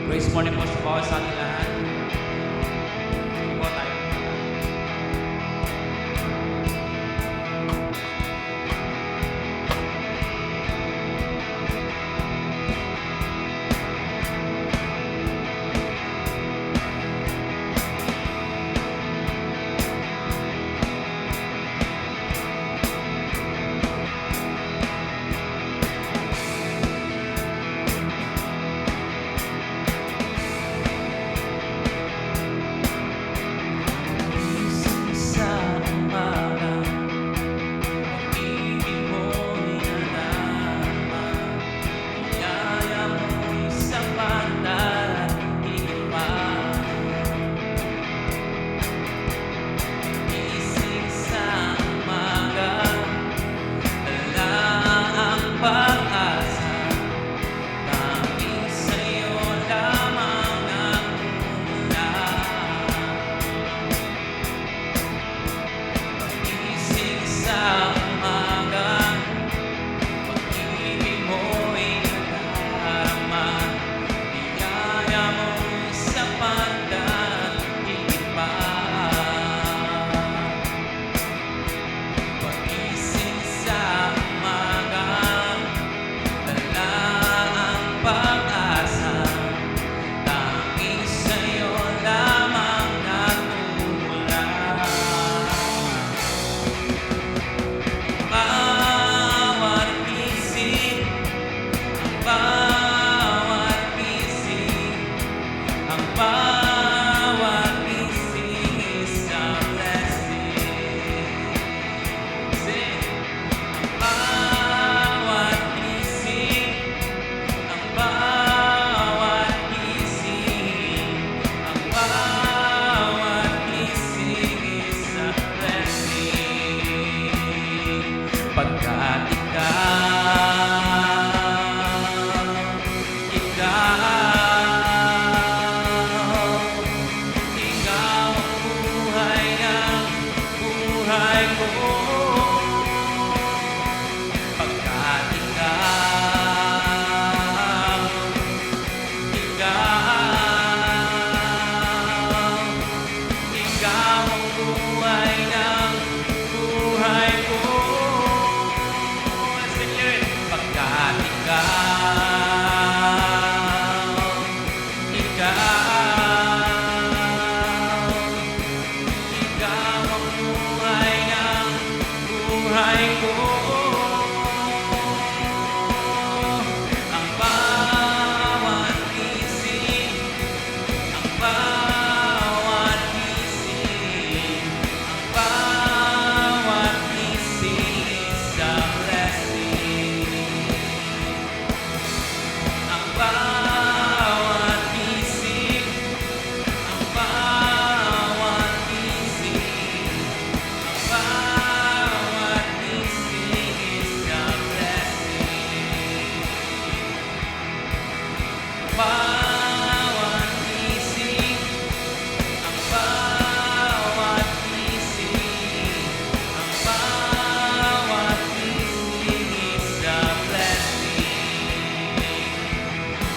Praise morning po sa bawat sa ating lahat. Sige po tayo.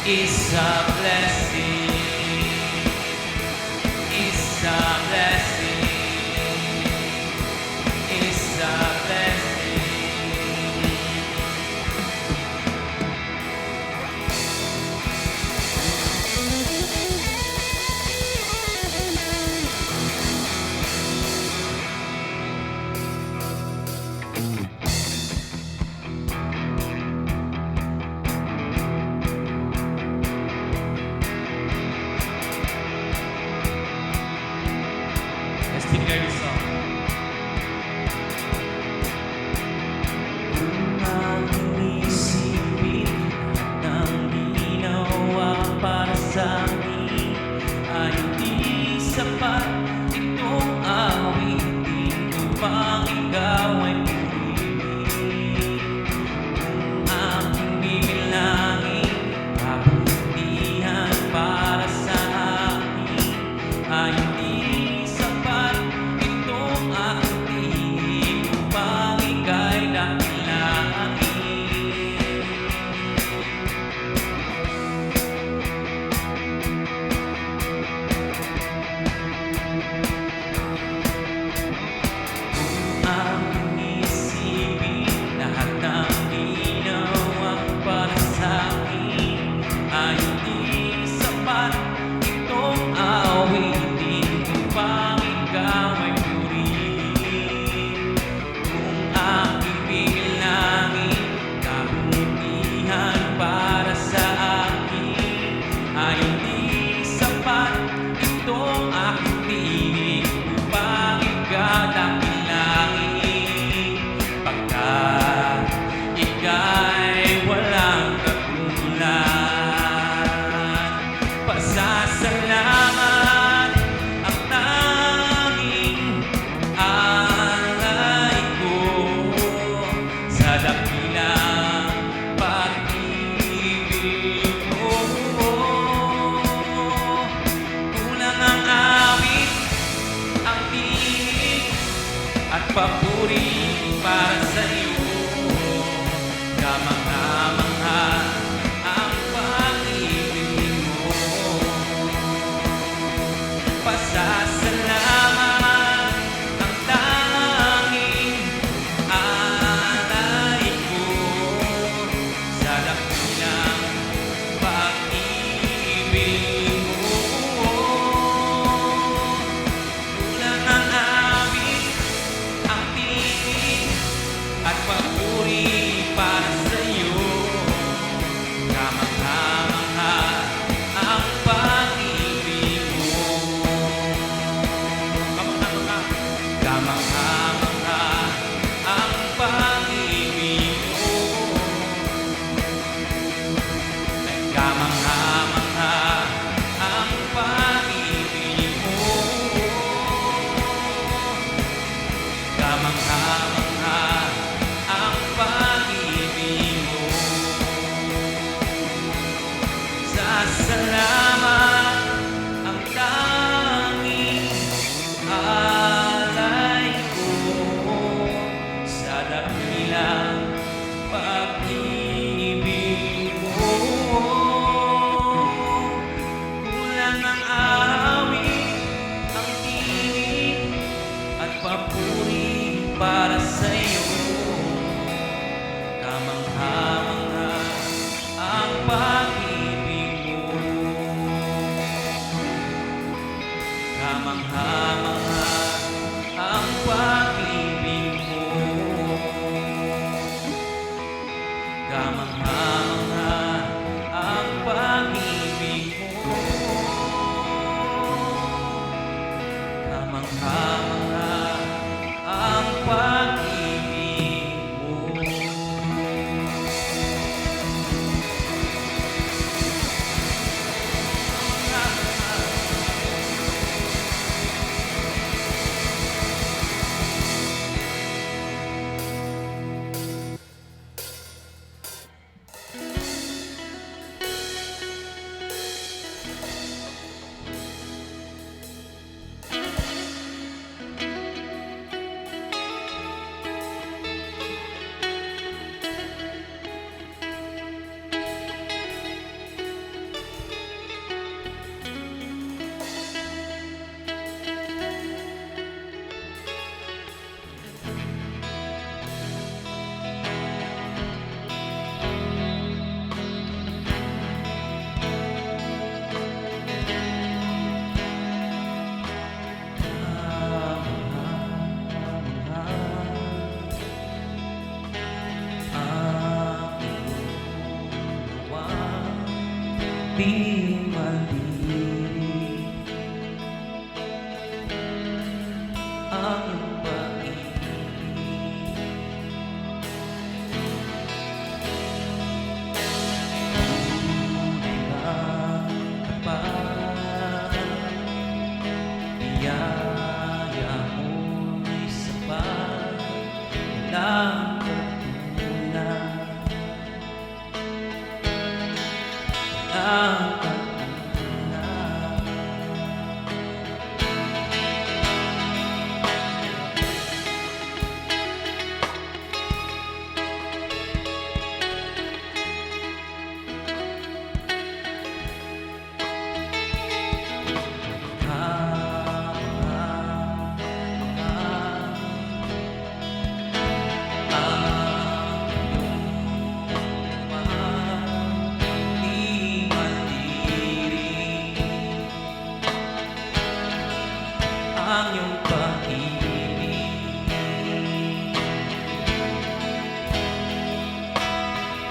It's a blessing. It's a blessing. It's a blessing. Let's declare this song. Ang inisipin ng ginawa para sa akin ay hindi sapat. Itong awitin upang ikaw ay purihin. Kung aking bibilangin, kabutihan para sa akin ay hindi sapat. Itong aking tingin upang ika'y dakilain. at papuri para sa'yo. Kamangha-mangha ang pag-ibig mo. Pasasalamat ang tanging alay ko sa dakilang pag-ibig mo. Kulang ang awit, ang tinig at papuri para sa'yo. Kamangha-mangha ang pag-ibig mo. Kamangha-mangha, kamangha-mangha ang pag-ibig mo. Kamangha-mangha ang pag-ibig mo. Kamangha-mangha ang pag-ibig mo. Sasalamat ang tanging alay ko sa dakilang pag-ibig mo. Kulang ang awit, ang tinig at papuri para sa'yo. Kamangha-mangha ang pag-ibig mo. Kamangha-mangha ang pag-ibig mo. Kamangha-mangha ang pag-ibig mo. Kamangha-mangha ang pag-ibig mo. Di madiri ang iyong pag-ibig. Tunay kang tapat, biyaya mo'y sapat, walang katulad. Ang katulad. Ang iyong pag-ibig,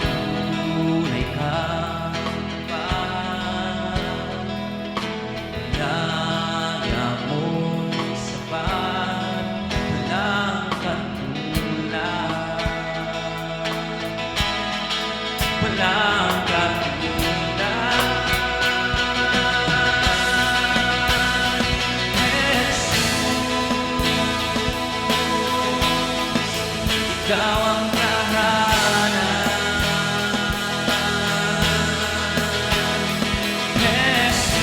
tunay kang tapat, biyaya mo'y sapat, walang katulad, walang katulad. Ikaw ang tahanan, Jesus,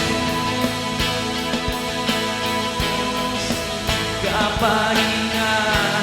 kapahingahan.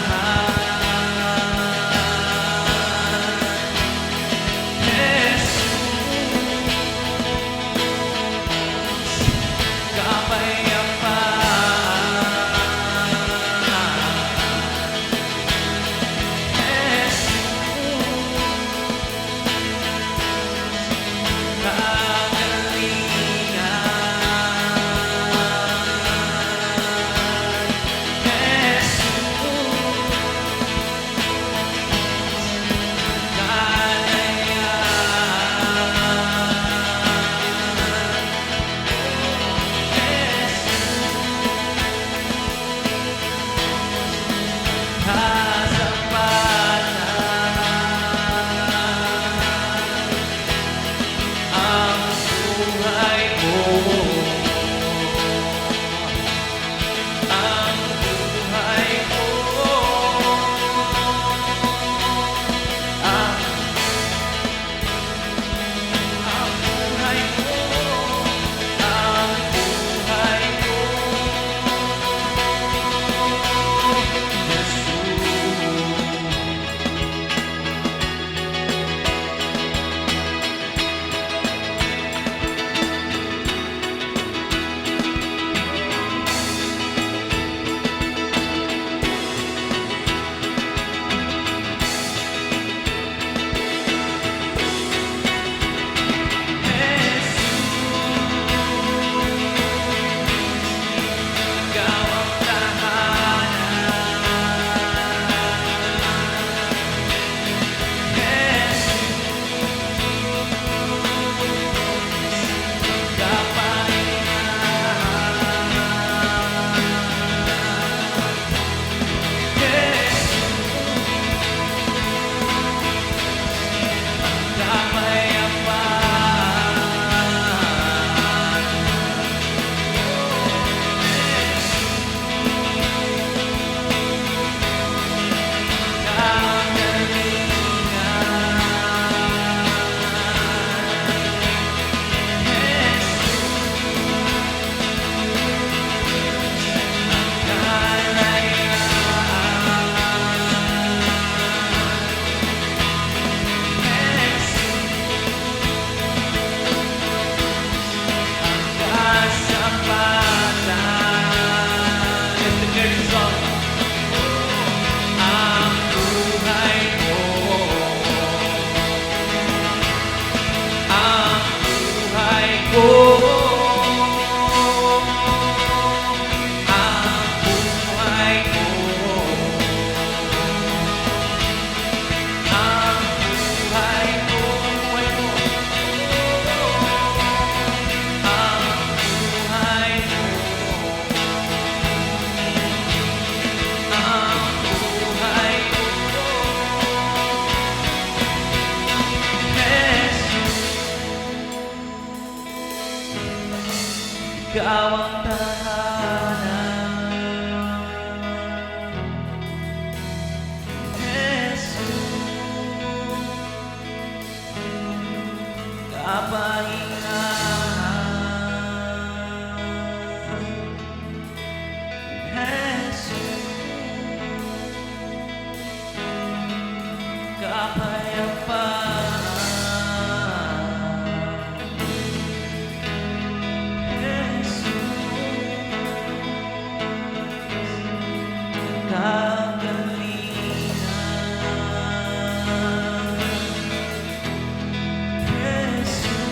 Ikaw ang tahanan, Jesus, kapahingahan, Jesus, kapayapaan, Jesus, kagalingan, Jesus,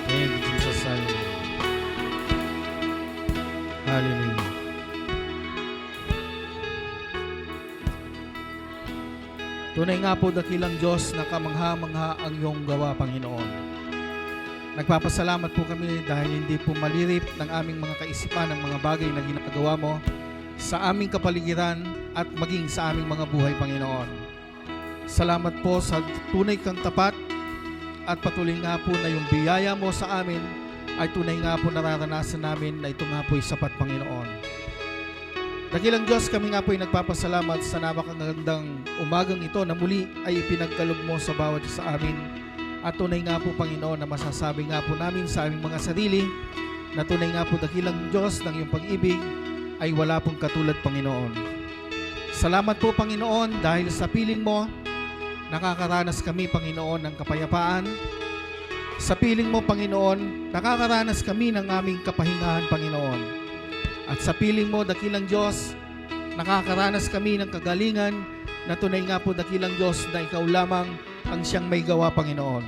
Thank you, Jesus. Hallelujah. Tunay nga po dakilang Diyos na kamangha-mangha ang iyong gawa, Panginoon. Nagpapasalamat po kami dahil hindi po malirip ng aming mga kaisipan ang mga bagay na ginagawa mo sa aming kapaligiran at maging sa aming mga buhay, Panginoon. Salamat po sa tunay kang tapat at patuloy nga po na yung biyaya mo sa amin ay tunay nga po nararanasan namin na ito nga po ay sapat, Panginoon. Dakilang Diyos, kami nga po ay nagpapasalamat sa napakagandang umagang ito na muli ay ipinagkaloob mo sa bawat isa sa amin. At tunay nga po, Panginoon, na masasabi nga po namin sa aming mga sarili na tunay nga po dakilang Diyos ng iyong pag-ibig ay wala pong katulad, Panginoon. Salamat po, Panginoon, dahil sa piling mo, nakakaranas kami, Panginoon, ng kapayapaan. Sa piling mo, Panginoon, nakakaranas kami ng aming kapahingahan, Panginoon. At sa piling mo, dakilang Diyos, nakakaranas kami ng kagalingan na tunay nga po, dakilang Diyos, na ikaw lamang ang siyang may gawa, Panginoon.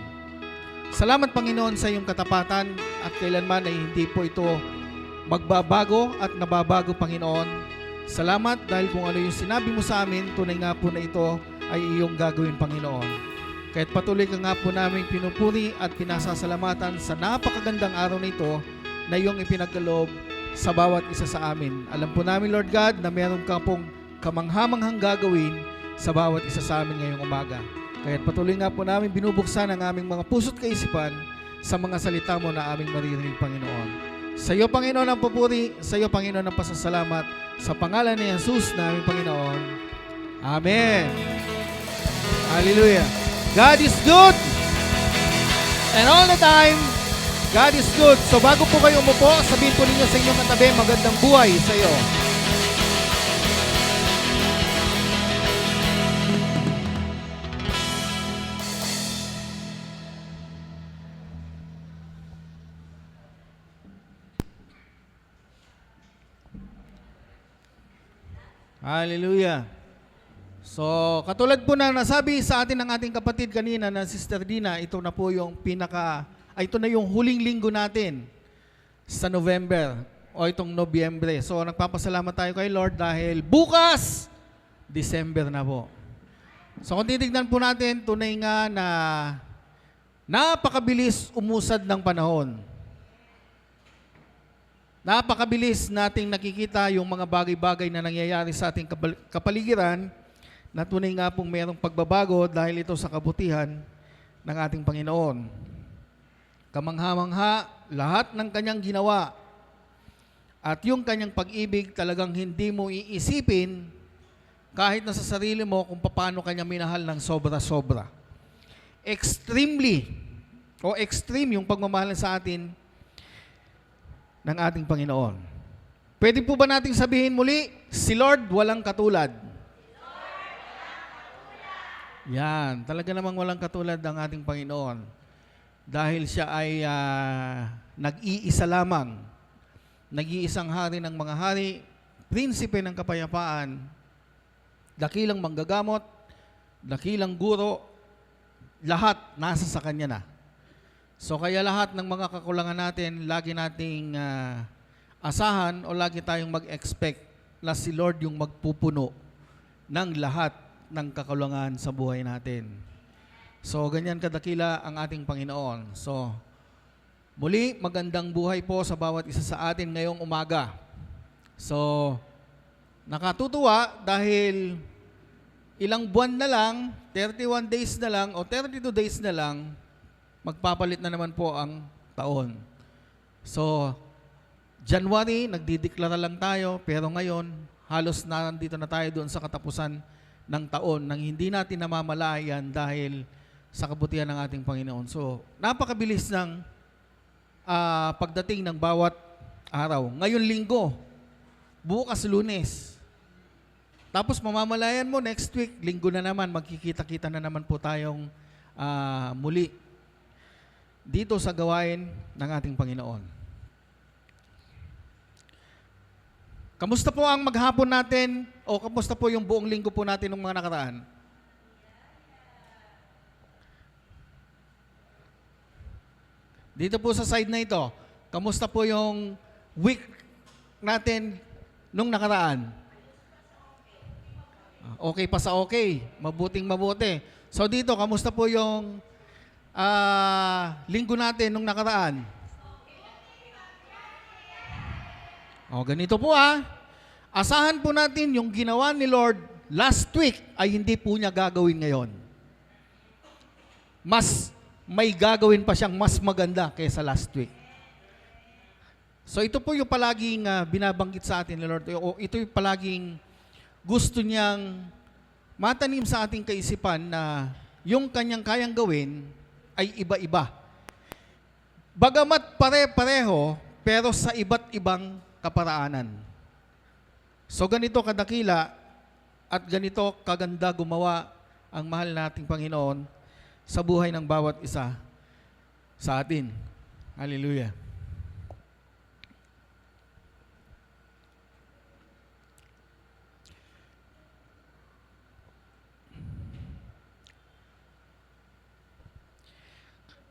Salamat, Panginoon, sa iyong katapatan at kailanman ay hindi po ito magbabago at nababago, Panginoon. Salamat dahil kung ano yung sinabi mo sa amin, tunay nga po na ito ay iyong gagawin, Panginoon. Kahit patuloy ka nga po namin pinupuri at pinasasalamatan sa napakagandang araw na ito na iyong ipinagkaloob sa bawat isa sa amin. Alam po namin, Lord God, na meron ka pong kamanghamanghang gagawin sa bawat isa sa amin ngayong umaga. Kaya't patuloy nga po namin binubuksan ang aming mga puso't kaisipan sa mga salita mo na aming maririnig, Panginoon. Sa iyo, Panginoon, ang papuri, sa iyo, Panginoon, ang pasasalamat, sa pangalan ni Jesus na aming Panginoon. Amen. Hallelujah. God is good. And all the time, God is good. So bago po kayo umupo, sabihin po ninyo sa inyong katabi, magandang buhay sa iyo. Hallelujah. So, katulad po na nasabi sa atin ng ating kapatid kanina na Sister Dina, ito na po yung ito na yung huling linggo natin sa November o itong Nobyembre. So, nagpapasalamat tayo kay Lord dahil bukas, December na po. So, kung titignan po natin, tunay nga na napakabilis umusad ng panahon. Napakabilis nating nakikita yung mga bagay-bagay na nangyayari sa ating kapaligiran na tunay nga pong mayroong pagbabago dahil ito sa kabutihan ng ating Panginoon. Kamangha-mangha, lahat ng kanyang ginawa At yung kanyang pag-ibig talagang hindi mo iisipin kahit na sa sarili mo kung paano kanya minahal ng sobra-sobra. Extreme yung pagmamahal sa atin ng ating Panginoon. Pwede po ba nating sabihin muli, si Lord walang katulad? Yan, talaga namang walang katulad ng ating Panginoon. Dahil siya ay nag-iisa lamang. Nag-iisang hari ng mga hari, prinsipe ng kapayapaan, dakilang manggagamot, dakilang guro, lahat nasa sa Kanya na. So kaya lahat ng mga kakulangan natin, lagi nating asahan o lagi tayong mag-expect na si Lord yung magpupuno ng lahat ng kakulangan sa buhay natin. So ganyan kadakila ang ating Panginoon. So muli, magandang buhay po sa bawat isa sa atin ngayong umaga. So nakatutuwa dahil ilang buwan na lang, 31 days na lang o 32 days na lang, magpapalit na naman po ang taon. So, January, nagdideklara lang tayo, pero ngayon, halos nandito na tayo doon sa katapusan ng taon nang hindi natin namamalayan dahil sa kabutihan ng ating Panginoon. So, napakabilis ng pagdating ng bawat araw. Ngayon linggo, bukas Lunes. Tapos mamamalayan mo next week, linggo na naman, magkikita-kita na naman po tayong muli dito sa gawain ng ating Panginoon. Kamusta po ang maghapon natin o kamusta po yung buong linggo po natin ng mga nakaraan? Dito po sa side na ito, kamusta po yung week natin nung nakaraan? Okay pa sa okay, mabuting mabuti. So dito, kamusta po yung linggo natin nung nakaraan? O, ganito po asahan po natin yung ginawa ni Lord last week ay hindi po niya gagawin ngayon. Mas may gagawin pa siyang mas maganda kaysa last week. So ito po yung palaging binabanggit sa atin ni Lord. O ito yung palaging gusto niyang matanim sa ating kaisipan na yung kanyang kayang gawin ay iba-iba. Bagamat pare-pareho, pero sa iba't ibang kaparaanan. So ganito kadakila at ganito kaganda gumawa ang mahal nating Panginoon sa buhay ng bawat isa sa atin. Hallelujah.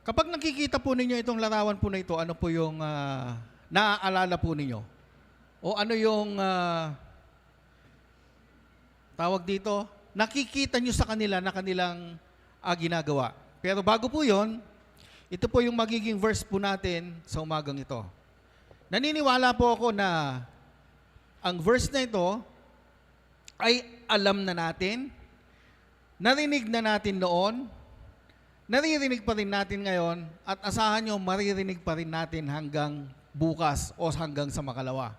Kapag nakikita po ninyo itong larawan po na ito, ano po yung naaalala po ninyo? O ano yung tawag dito? Nakikita nyo sa kanila na kanilang ginagawa. Pero bago po yon, ito po yung magiging verse po natin sa umagang ito. Naniniwala po ako na ang verse na ito ay alam na natin, narinig na natin noon, naririnig pa rin natin ngayon, at asahan nyo, maririnig pa rin natin hanggang bukas o hanggang sa makalawa.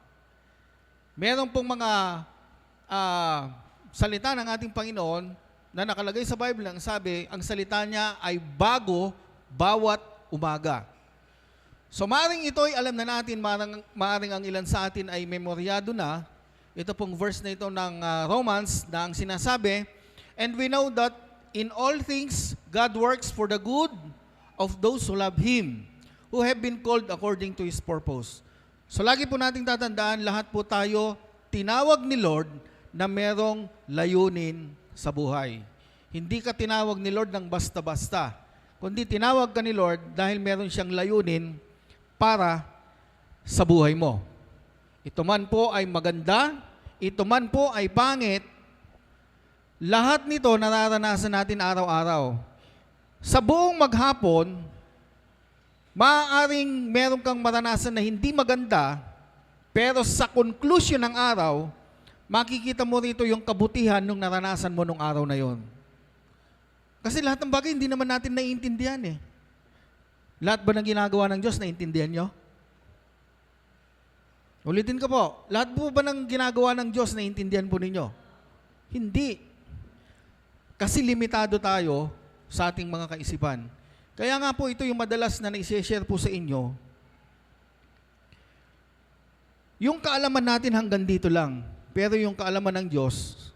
Meron pong mga salita ng ating Panginoon na nakalagay sa Bible ang sabi, ang salita niya ay bago bawat umaga. So maaring ito ay alam na natin, maaring ang ilan sa atin ay memoryado na. Ito pong verse na ito ng Romans na ang sinasabi, and we know that in all things, God works for the good of those who love Him, who have been called according to His purpose. So lagi po nating tatandaan, lahat po tayo tinawag ni Lord na merong layunin sa buhay. Hindi ka tinawag ni Lord ng basta-basta, kundi tinawag ka ni Lord dahil meron siyang layunin para sa buhay mo. Ito man po ay maganda, ito man po ay pangit, lahat nito nararanasan natin araw-araw. Sa buong maghapon, maaaring meron kang maranasan na hindi maganda, pero sa conclusion ng araw, makikita mo rito yung kabutihan nung naranasan mo nung araw na yon. Kasi lahat ng bagay hindi naman natin naiintindihan eh. Lahat ba ng ginagawa ng Diyos naiintindihan nyo? Ulitin ko po, lahat po ba ng ginagawa ng Diyos naiintindihan po ninyo? Hindi. Kasi limitado tayo sa ating mga kaisipan. Kaya nga po ito yung madalas na naisishare po sa inyo. Yung kaalaman natin hanggang dito lang, pero yung kaalaman ng Diyos,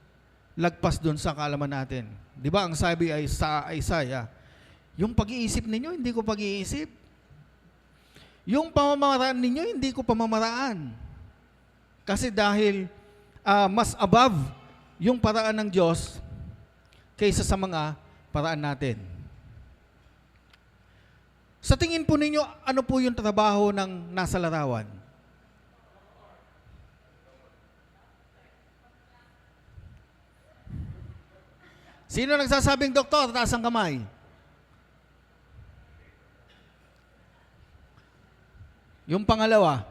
lagpas doon sa kaalaman natin. Di ba ang sabi ay sa Isaiah, yung pag-iisip ninyo, hindi ko pag-iisip. Yung pamamaraan ninyo, hindi ko pamamaraan. Kasi dahil mas above yung paraan ng Diyos kaysa sa mga paraan natin. Sa tingin po ninyo, ano po yung trabaho ng nasa larawan? Sino nagsasabing doktor? Taas ang kamay. Yung pangalawa.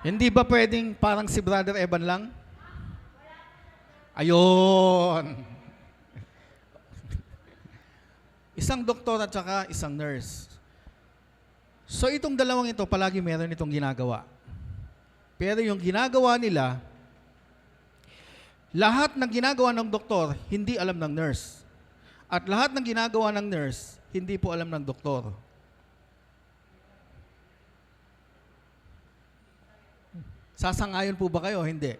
Hindi ba pwedeng parang si Brother Evan lang? Ayun. Isang doktor at saka isang nurse. So itong dalawang ito, palagi meron itong ginagawa. Pero yung ginagawa nila, lahat ng ginagawa ng doktor, hindi alam ng nurse. At lahat ng ginagawa ng nurse, hindi po alam ng doktor. Sasangayon po ba kayo? Hindi.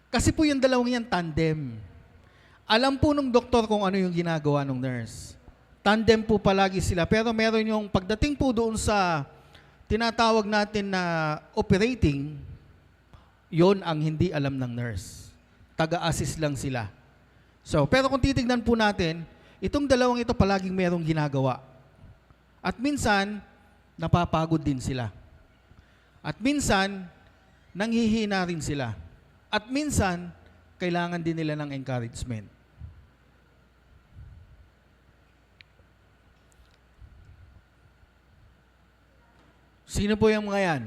Kasi po yung dalawang yan, tandem. Alam po ng doktor kung ano yung ginagawa ng nurse. Tandem po palagi sila. Pero meron yung pagdating po doon sa tinatawag natin na operating, yon ang hindi alam ng nurse. Taga-assist lang sila. So, pero kung titignan po natin, itong dalawang ito palaging merong ginagawa. At minsan, napapagod din sila. At minsan, nanghihina rin sila. At minsan, kailangan din nila ng encouragement. Sino po yung mga yan?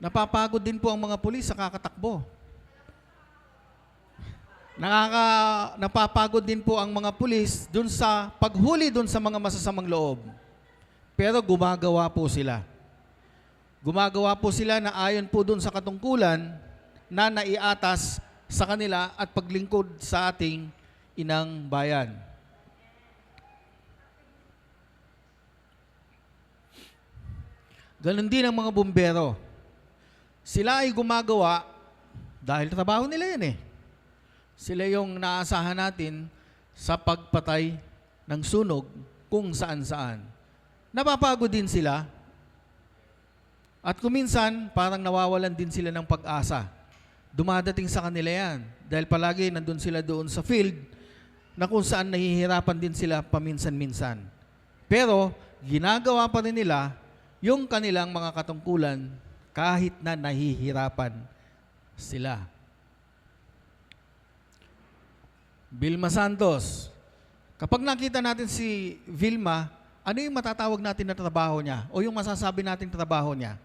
Napapagod din po ang mga pulis sa kakatakbo. Napapagod din po ang mga pulis dun sa paghuli dun sa mga masasamang loob. Pero gumagawa po sila. Gumagawa po sila na ayon po dun sa katungkulan na naiatas sa kanila at paglingkod sa ating inang bayan. Ganon din ang mga bumbero. Sila ay gumagawa dahil trabaho nila yan eh. Sila yung naasahan natin sa pagpatay ng sunog kung saan-saan. Napapagod din sila. At kuminsan, parang nawawalan din sila ng pag-asa. Dumadating sa kanila yan. Dahil palagi nandun sila doon sa field na kung saan nahihirapan din sila paminsan-minsan. Pero, ginagawa pa rin nila yung kanilang mga katungkulan kahit na nahihirapan sila. Vilma Santos. Kapag nakita natin si Vilma, ano yung matatawag natin na trabaho niya? O yung masasabi natin trabaho niya?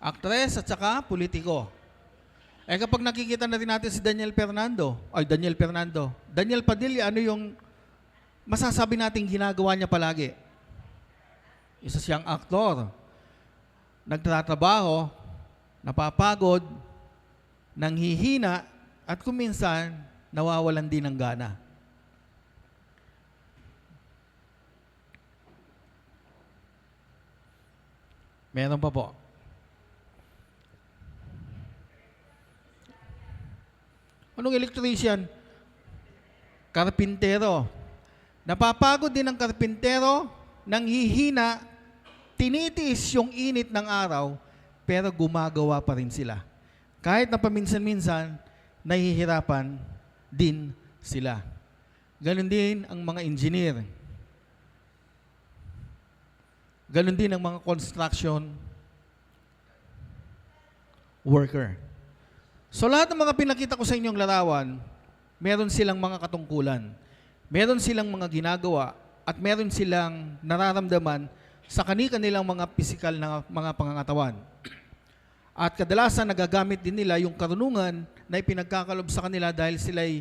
Aktres at saka politiko. Eh kapag nakikita natin si Daniel Fernando, Daniel Padilla, ano yung masasabi natin ginagawa niya palagi? Isa siyang aktor. Nagtatrabaho, napapagod, nanghihina, at kuminsan, nawawalan din ng gana. Meron pa po. Anong electrician? Karpintero. Napapagod din ang karpintero, nanghihina, tinitiis yung init ng araw, pero gumagawa pa rin sila. Kahit na paminsan-minsan, nahihirapan din sila. Ganon din ang mga engineer. Ganon din ang mga construction worker. So lahat ng mga pinakita ko sa inyong larawan, meron silang mga katungkulan. Meron silang mga ginagawa at meron silang nararamdaman sa kanilang mga pisikal na mga pangangatawan. At kadalasan nagagamit din nila yung karunungan na ipinagkakalob sa kanila dahil sila'y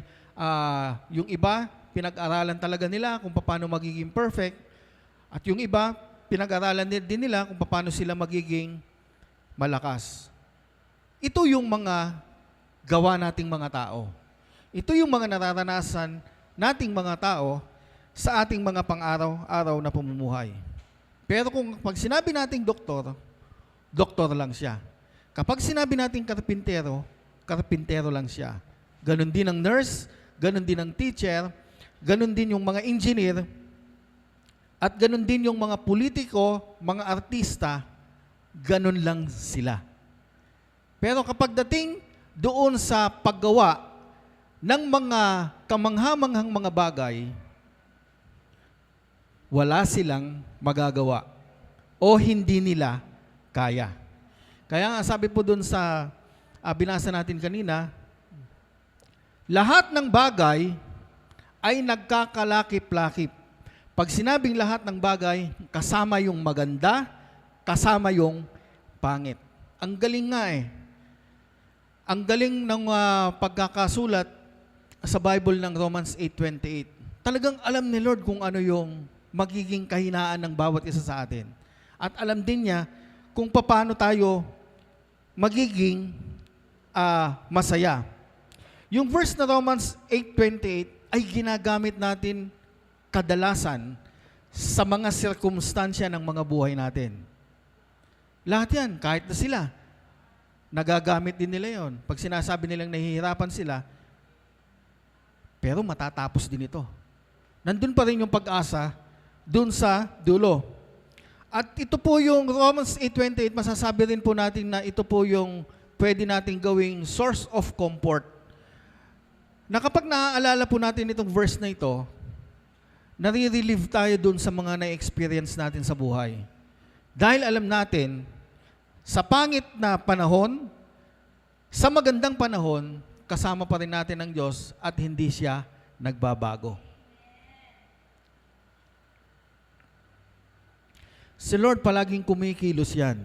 Yung iba, pinag-aralan talaga nila kung paano magiging perfect. At yung iba, pinag-aralan din nila kung paano sila magiging malakas. Ito yung mga gawa nating mga tao. Ito yung mga nararanasan nating mga tao sa ating mga pang-araw-araw na pamumuhay. Pero kung pag sinabi nating doktor, doktor lang siya. Kapag sinabi nating karpintero, karpintero lang siya. Ganon din ang nurse, ganon din ang teacher, ganon din yung mga engineer, at ganon din yung mga politiko, mga artista, ganon lang sila. Pero kapag dating doon sa paggawa ng mga kamangha-manghang mga bagay, wala silang magagawa o hindi nila kaya. Kaya nga sabi po doon sa binasa natin kanina, lahat ng bagay ay nagkakalakip-lakip. Pag sinabing lahat ng bagay, kasama yung maganda, kasama yung pangit. Ang galing nga eh. Ang galing ng pagkakasulat sa Bible ng Romans 8:28. Talagang alam ni Lord kung ano yung magiging kahinaan ng bawat isa sa atin. At alam din niya kung paano tayo magiging masaya. Yung verse na Romans 8:28 ay ginagamit natin kadalasan sa mga sirkumstansya ng mga buhay natin. Lahat yan, kahit na sila, nagagamit din nila yon. Pag sinasabi nilang nahihirapan sila, pero matatapos din ito. Nandun pa rin yung pag-asa dun sa dulo. At ito po yung Romans 8:28, masasabi rin po natin na ito po yung pwede nating gawing source of comfort. Na kapag naaalala po natin itong verse na ito, nare-relieve tayo dun sa mga na-experience natin sa buhay. Dahil alam natin, sa pangit na panahon, sa magandang panahon, kasama pa rin natin ang Diyos at hindi siya nagbabago. Si Lord palaging kumikilos yan,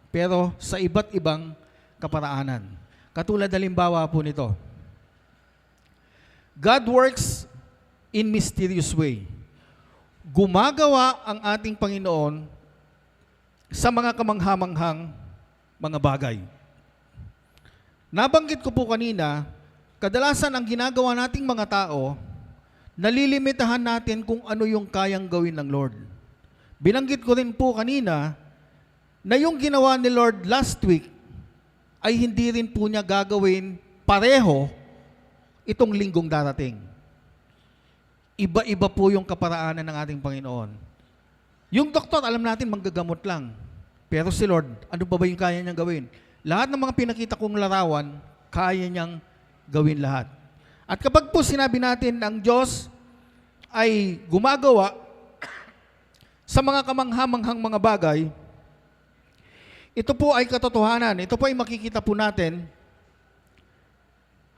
pero sa iba't ibang kaparaanan. Katulad halimbawa po nito, God works in mysterious way. Gumagawa ang ating Panginoon sa mga kamangha-manghang mga bagay. Nabanggit ko po kanina, kadalasan ang ginagawa nating mga tao, nalilimitahan natin kung ano yung kayang gawin ng Lord. Binanggit ko rin po kanina na yung ginawa ni Lord last week ay hindi rin po niya gagawin pareho itong linggong darating. Iba-iba po yung kaparaanan ng ating Panginoon. Yung doktor, alam natin, manggagamot lang. Pero si Lord, ano pa ba yung kaya niyang gawin? Lahat ng mga pinakita kong larawan, kaya niyang gawin lahat. At kapag po sinabi natin ang Diyos ay gumagawa sa mga kamangha-manghang mga bagay, ito po ay katotohanan. Ito po ay makikita po natin.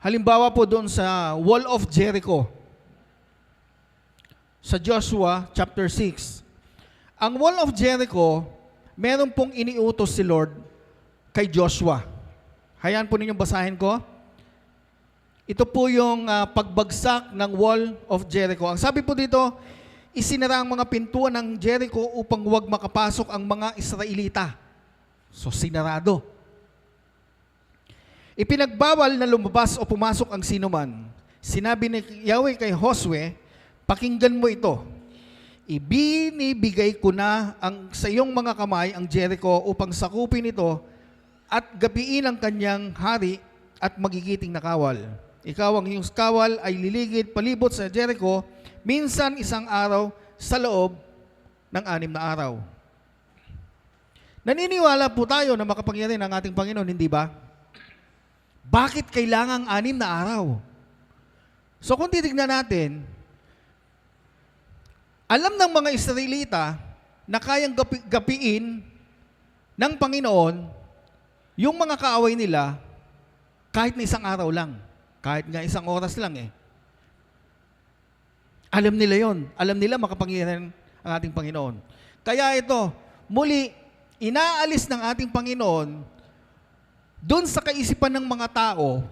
Halimbawa po doon sa Wall of Jericho, sa Joshua chapter 6. Ang Wall of Jericho, meron pong iniutos si Lord kay Joshua. Hayaan po ninyong basahin ko. Ito po yung pagbagsak ng Wall of Jericho. Ang sabi po dito, isinara ang mga pintuan ng Jericho upang huwag makapasok ang mga Israelita. So, sinarado. Ipinagbawal na lumabas o pumasok ang sinuman. Sinabi ni Yahweh kay Josue, pakinggan mo ito. Ibinibigay ko na sa iyong mga kamay ang Jericho upang sakupin ito at gapiin ang kanyang hari at magigiting na kawal. Ikaw ang iyong kawal ay liligid palibot sa Jericho, minsan isang araw sa loob ng 6 na araw. Naniniwala po tayo na makapangyarihan ang ating Panginoon, hindi ba? Bakit kailangang 6 na araw? So kung titignan natin, alam ng mga Israelita na kayang gapiin ng Panginoon yung mga kaaway nila kahit na isang araw lang. Kahit nga isang oras lang eh. Alam nila yon. Alam nila makapangyarihan ang ating Panginoon. Kaya ito, muli, inaalis ng ating Panginoon doon sa kaisipan ng mga tao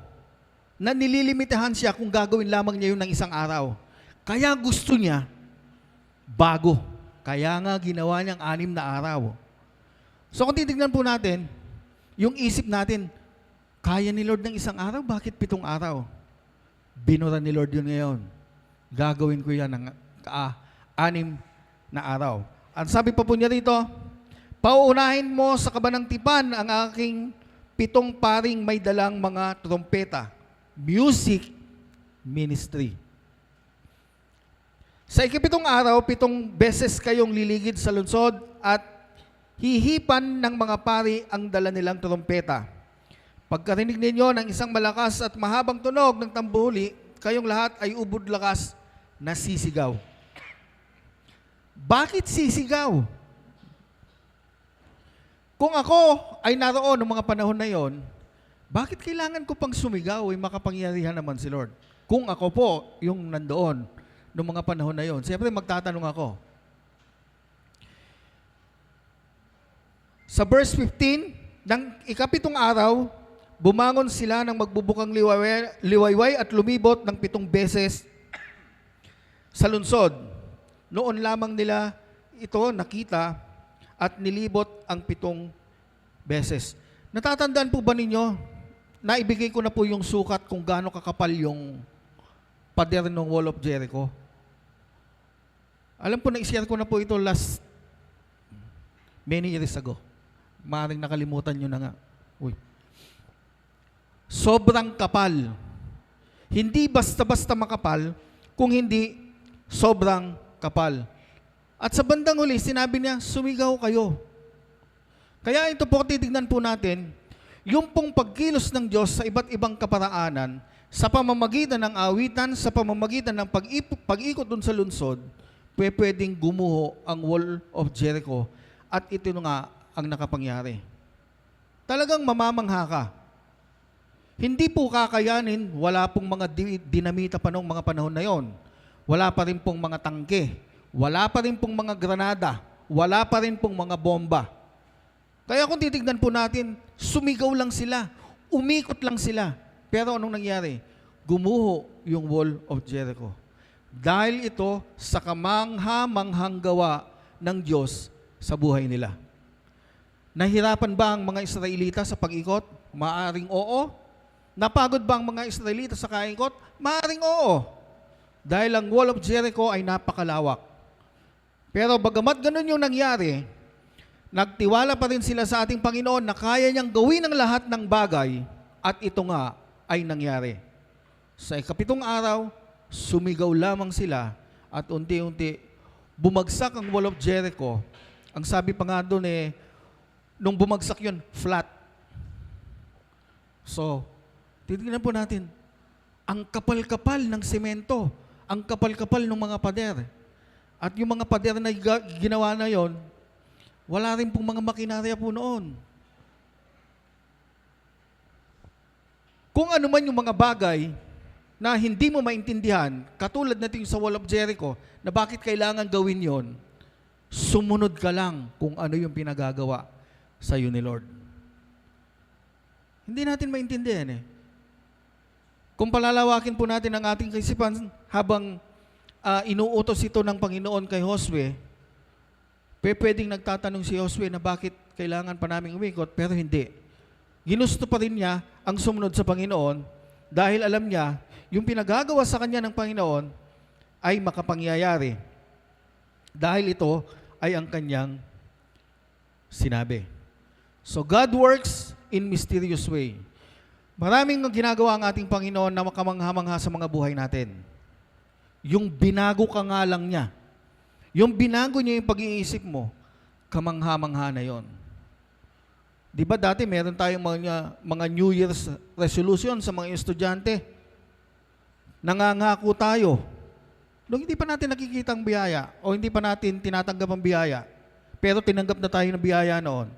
na nililimitahan siya kung gagawin lamang niya yun ng isang araw. Kaya gusto niya bago. Kaya nga ginawa niyang 6 na araw. So kung titignan po natin, yung isip natin, kaya ni Lord ng isang araw, bakit 7 araw? Binura ni Lord yun ngayon. Gagawin ko yan ng 6 na araw. At sabi pa po niya rito, pauunahin mo sa kabanang tipan ang aking 7 paring may dalang mga trompeta. Music ministry. Sa ika-7 araw, 7 beses kayong liligid sa lungsod at hihipan ng mga pari ang dala nilang trompeta. Pagkarinig ninyo ng isang malakas at mahabang tunog ng tambuli, kayong lahat ay ubod lakas na sisigaw. Bakit sisigaw? Kung ako ay naroon ng mga panahon na yon, bakit kailangan ko pang sumigaw? Ay makapangyarihan naman si Lord. Kung ako po yung nandoon noong mga panahon na yon, siyempre magtatanong ako. Sa verse 15, ng ika-7 araw, bumangon sila ng magbubukang liwayway at lumibot ng 7 beses sa lungsod. Noon lamang nila ito nakita at nilibot ang 7 beses. Natatandaan po ba ninyo? Naibigay ko na po yung sukat kung gaano kakapal yung pader ng Wall of Jericho. Alam po, na-share ko na po ito many years ago. Maaaring nakalimutan nyo na nga. Uy. Sobrang kapal. Hindi basta-basta makapal, kung hindi sobrang kapal. At sa bandang huli, sinabi niya, sumigaw kayo. Kaya ito po, titignan po natin, yung pong pagkilos ng Diyos sa iba't ibang kaparaanan, sa pamamagitan ng awitan, sa pamamagitan ng pag-ikot dun sa lungsod, pwedeng gumuho ang Wall of Jericho at ito nga ang nakapangyari. Talagang mamamangha ka. Hindi po kakayanin, wala pong mga dinamita pa noong mga panahon na yon. Wala pa rin pong mga tangke. Wala pa rin pong mga granada. Wala pa rin pong mga bomba. Kaya kung titignan po natin, sumigaw lang sila. Umikot lang sila. Pero anong nangyari? Gumuho yung Wall of Jericho. Dahil ito sa kamangha-manghang gawa ng Diyos sa buhay nila. Nahirapan ba ang mga Israelita sa pag-ikot? Maaring oo. Napagod ba ang mga Israelita sa kaikot? Maaring oo. Dahil ang Wall of Jericho ay napakalawak. Pero bagamat ganun yung nangyari, nagtiwala pa rin sila sa ating Panginoon na kaya niyang gawin ang lahat ng bagay at ito nga ay nangyari. Sa ika-7 araw, sumigaw lamang sila at unti-unti bumagsak ang Wall of Jericho. Ang sabi pa nga doon nung bumagsak yun, flat. So, titignan po natin, ang kapal-kapal ng semento, ang kapal-kapal ng mga pader. At yung mga pader na ginawa na yon, wala rin pong mga makinarya po noon. Kung ano man yung mga bagay na hindi mo maintindihan, katulad natin sa Wall of Jericho, na bakit kailangan gawin yon, sumunod ka lang kung ano yung pinagagawa sa iyo ni Lord. Hindi natin maintindihan Kung palalawakin po natin ang ating kaisipan habang inuutos ito ng Panginoon kay Josue, pwedeng nagtatanong si Josue na bakit kailangan pa naming umikot, pero hindi. Ginusto pa rin niya ang sumunod sa Panginoon dahil alam niya yung pinagagawa sa kanya ng Panginoon ay makapangyayari. Dahil ito ay ang kanyang sinabi. So God works in mysterious way. Maraming ginagawa ang ating Panginoon na makamangha-mangha sa mga buhay natin. Yung binago ka nga lang niya. Yung binago niya yung pag-iisip mo, kamangha-mangha na yon. Di ba dati meron tayong mga New Year's resolution sa mga estudyante? Nangangako tayo. Nung hindi pa natin nakikita ang biyaya o hindi pa natin tinatanggap ang biyaya, pero tinanggap na tayo ng biyaya noon.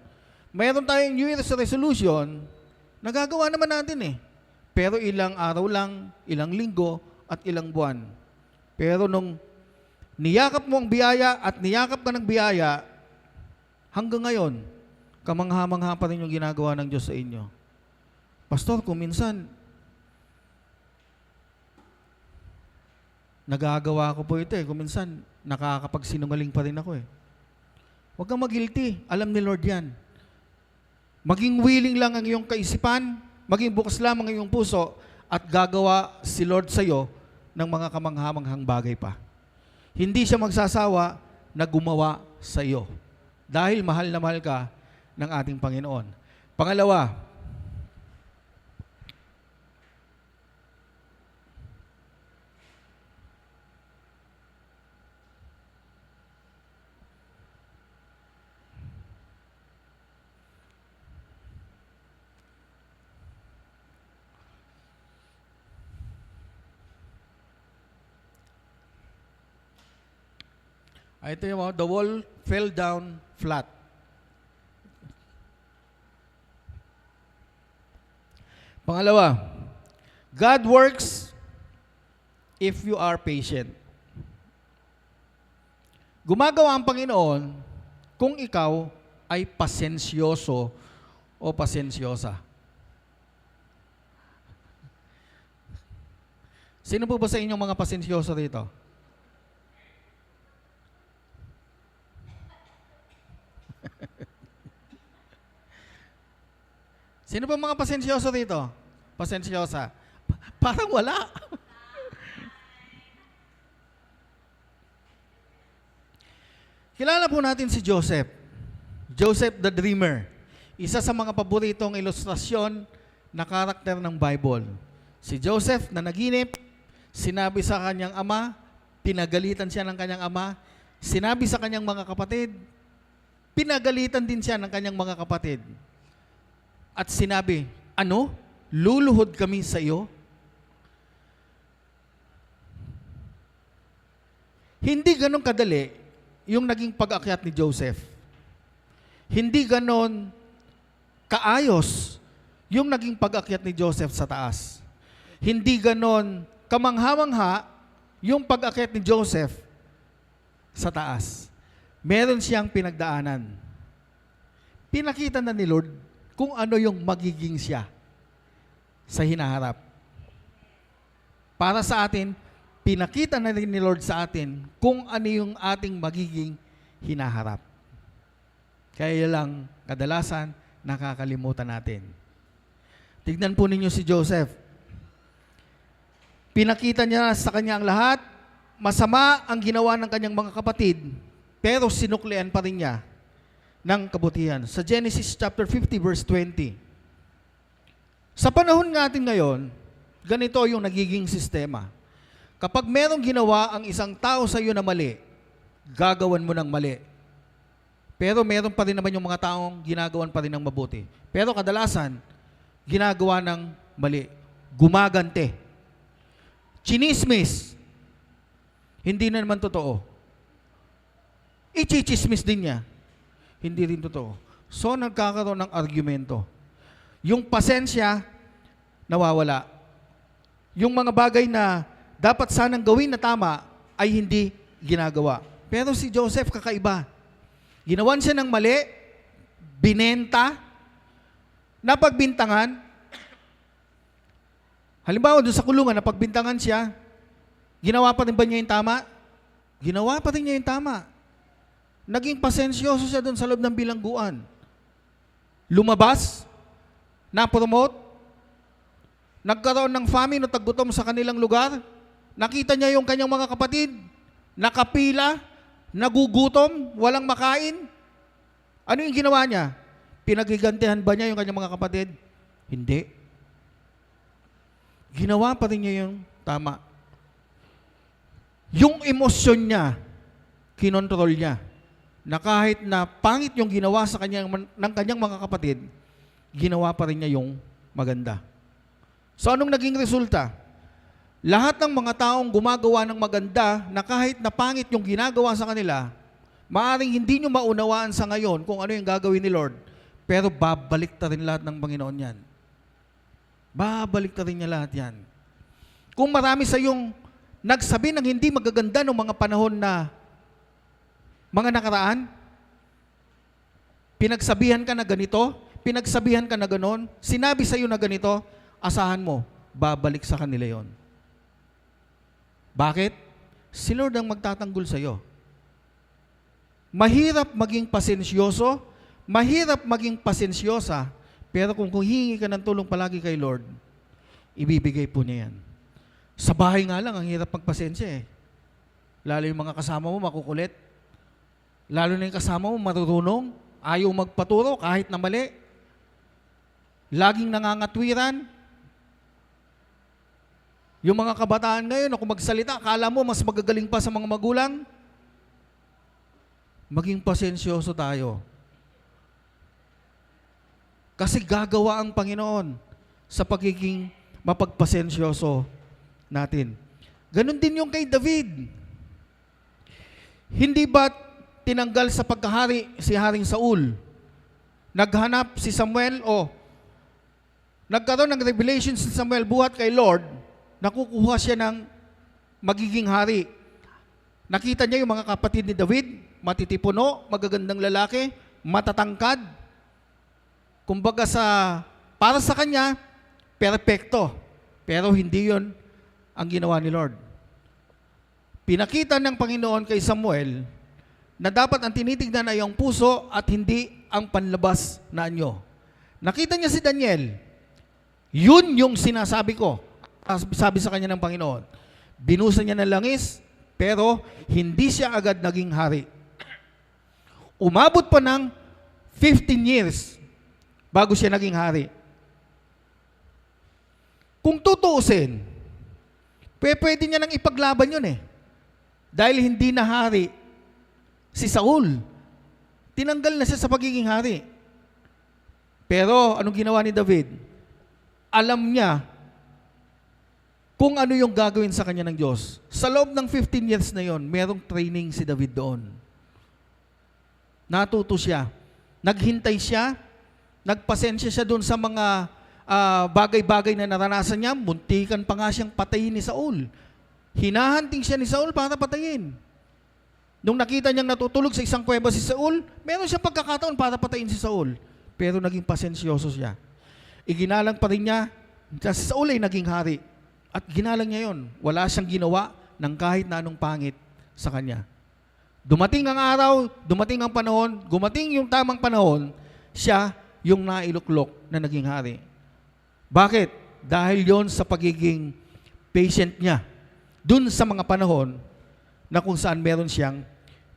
Meron tayong New Year's resolution, nagagawa naman natin Pero ilang araw lang, ilang linggo, at ilang buwan. Pero nung niyakap mo ang biyaya at niyakap ka ng biyaya, hanggang ngayon, kamangha-mangha pa rin yung ginagawa ng Diyos sa inyo. Pastor, kung minsan, Nagagawa ko po ito eh. Kung minsan, nakakapagsinungaling pa rin ako eh. Huwag kang mag-guilty. Alam ni Lord yan. Maging willing lang ang iyong kaisipan, maging bukas lamang ang iyong puso, at gagawa si Lord sa iyo ng mga kamanghamanghang bagay pa. Hindi siya magsasawa na gumawa sa iyo. Dahil mahal na mahal ka ng ating Panginoon. Pangalawa, ito yung the wall fell down flat. Pangalawa, God works if you are patient. Gumagawa ang Panginoon kung ikaw ay pasensyoso o pasensyosa. Sino po ba sa inyong mga pasensyoso dito? Sino pa mga pasensyoso dito? Pasensyosa. Parang wala. Kilala po natin si Joseph. Joseph the Dreamer. Isa sa mga paboritong ilustrasyon na karakter ng Bible. Si Joseph na naginip, sinabi sa kanyang ama, pinagalitan siya ng kanyang ama, sinabi sa kanyang mga kapatid, pinagalitan din siya ng kanyang mga kapatid. At sinabi, ano? Luluhod kami sa iyo? Hindi ganon kadali yung naging pag-akyat ni Joseph. Hindi ganon kaayos yung naging pag-akyat ni Joseph sa taas. Hindi ganon kamangha-mangha yung pag-akyat ni Joseph sa taas. Meron siyang pinagdaanan. Pinakita na ni Lord kung ano yung magiging siya sa hinaharap. Para sa atin, pinakita na rin ni Lord sa atin kung ano yung ating magiging hinaharap. Kaya lang, kadalasan, nakakalimutan natin. Tignan po ninyo si Joseph. Pinakita niya sa kanya ang lahat, masama ang ginawa ng kanyang mga kapatid, pero sinuklian pa rin niya ng kabutihan. Sa Genesis chapter 50 verse 20. Sa panahon natin ngayon, ganito yung nagiging sistema. Kapag merong ginawa ang isang tao sa iyo na mali, gagawan mo ng mali. Pero meron pa rin naman yung mga taong ginagawan pa rin ng mabuti. Pero kadalasan, ginagawa ng mali. Gumagante. Chinismis. Hindi na naman totoo. Ichichismis din niya. Hindi rin totoo. So, nagkakaroon ng argumento. Yung pasensya, nawawala. Yung mga bagay na dapat sanang gawin na tama, ay hindi ginagawa. Pero si Joseph, kakaiba. Ginawan siya ng mali, binenta, napagbintangan. Halimbawa, doon sa kulungan, napagbintangan siya, ginawa pa rin ba niya yung tama? Ginawa pa rin niya yung tama. Naging pasensyoso siya doon sa loob ng bilangguan. Lumabas, na-promote, nagkaroon ng famine o taggutom sa kanilang lugar, nakita niya yung kanyang mga kapatid, nakapila, nagugutom, walang makain. Ano yung ginawa niya? Pinagigantihan ba niya yung kanyang mga kapatid? Hindi. Ginawa pa rin niya yung tama. Yung emosyon niya, kinontrol niya. Na kahit na pangit yung ginawa sa ng kanyang mga kapatid, ginawa pa rin niya yung maganda. So anong naging resulta? Lahat ng mga taong gumagawa ng maganda na kahit na pangit yung ginagawa sa kanila, maaaring hindi nyo maunawaan sa ngayon kung ano yung gagawin ni Lord, pero babalik ta rin lahat ng Panginoon yan. Babalik ta rin niya lahat yan. Kung marami sa yung nagsabi ng hindi magaganda ng mga panahon na mga nakaraan, pinagsabihan ka na ganito, pinagsabihan ka na ganon, sinabi sa iyo na ganito, asahan mo, babalik sa kanila yon. Bakit? si Lord ang magtatanggol sa'yo. Mahirap maging pasensyoso, mahirap maging pasensyosa, pero kung hihingi ka ng tulong palagi kay Lord, ibibigay po niya yan. Sa bahay nga lang, ang hirap magpasensya eh. Lalo yung mga kasama mo makukulit. Lalo na yung kasama mo marurunong, ayaw magpaturo kahit na mali. Laging nangangatwiran. Yung mga kabataan ngayon, kung magsalita, akala mo mas magagaling pa sa mga magulang. Maging pasensyoso tayo. Kasi gagawa ang Panginoon sa pagiging mapagpasensyoso natin. Ganon din yung kay David. Hindi ba tinanggal sa pagkahari si Haring Saul? Naghanap si Samuel o nagkaroon ng revelation si Samuel buhat kay Lord, nakukuha siya ng magiging hari. Nakita niya yung mga kapatid ni David, matitipuno, magagandang lalaki, matatangkad. Kumbaga para sa kanya, perpekto. Pero hindi yon ang ginawa ni Lord. Pinakita ng Panginoon kay Samuel na dapat ang tinitignan ay ang puso at hindi ang panlabas na anyo. Nakita niya si Daniel. Yun yung sinasabi ko. Sabi sa kanya ng Panginoon. Binusan niya ng langis, pero hindi siya agad naging hari. Umabot pa ng 15 years bago siya naging hari. Kung tutuusin, pwede niya nang ipaglaban yun eh. Dahil hindi na hari si Saul. Tinanggal na siya sa pagiging hari. Pero anong ginawa ni David? Alam niya kung ano yung gagawin sa kanya ng Diyos. Sa loob ng 15 years na yon, merong training si David doon. Natuto siya. Naghintay siya. Nagpasensya siya doon sa mga bagay-bagay na naranasan niya. Muntikan pa nga siyang patayin ni Saul. Hinahanting siya ni Saul para patayin. Nung nakita niyang natutulog sa isang kuweba si Saul, meron siyang pagkakataon para patayin si Saul. Pero naging pasensyoso siya. Iginalang pa rin niya, si Saul ay naging hari. At ginalang niya yon. Wala siyang ginawa ng kahit na anong pangit sa kanya. Dumating ang araw, dumating ang panahon, gumating yung tamang panahon, siya yung nailuklok na naging hari. Bakit? Dahil yon sa pagiging patient niya. Dun sa mga panahon na kung saan meron siyang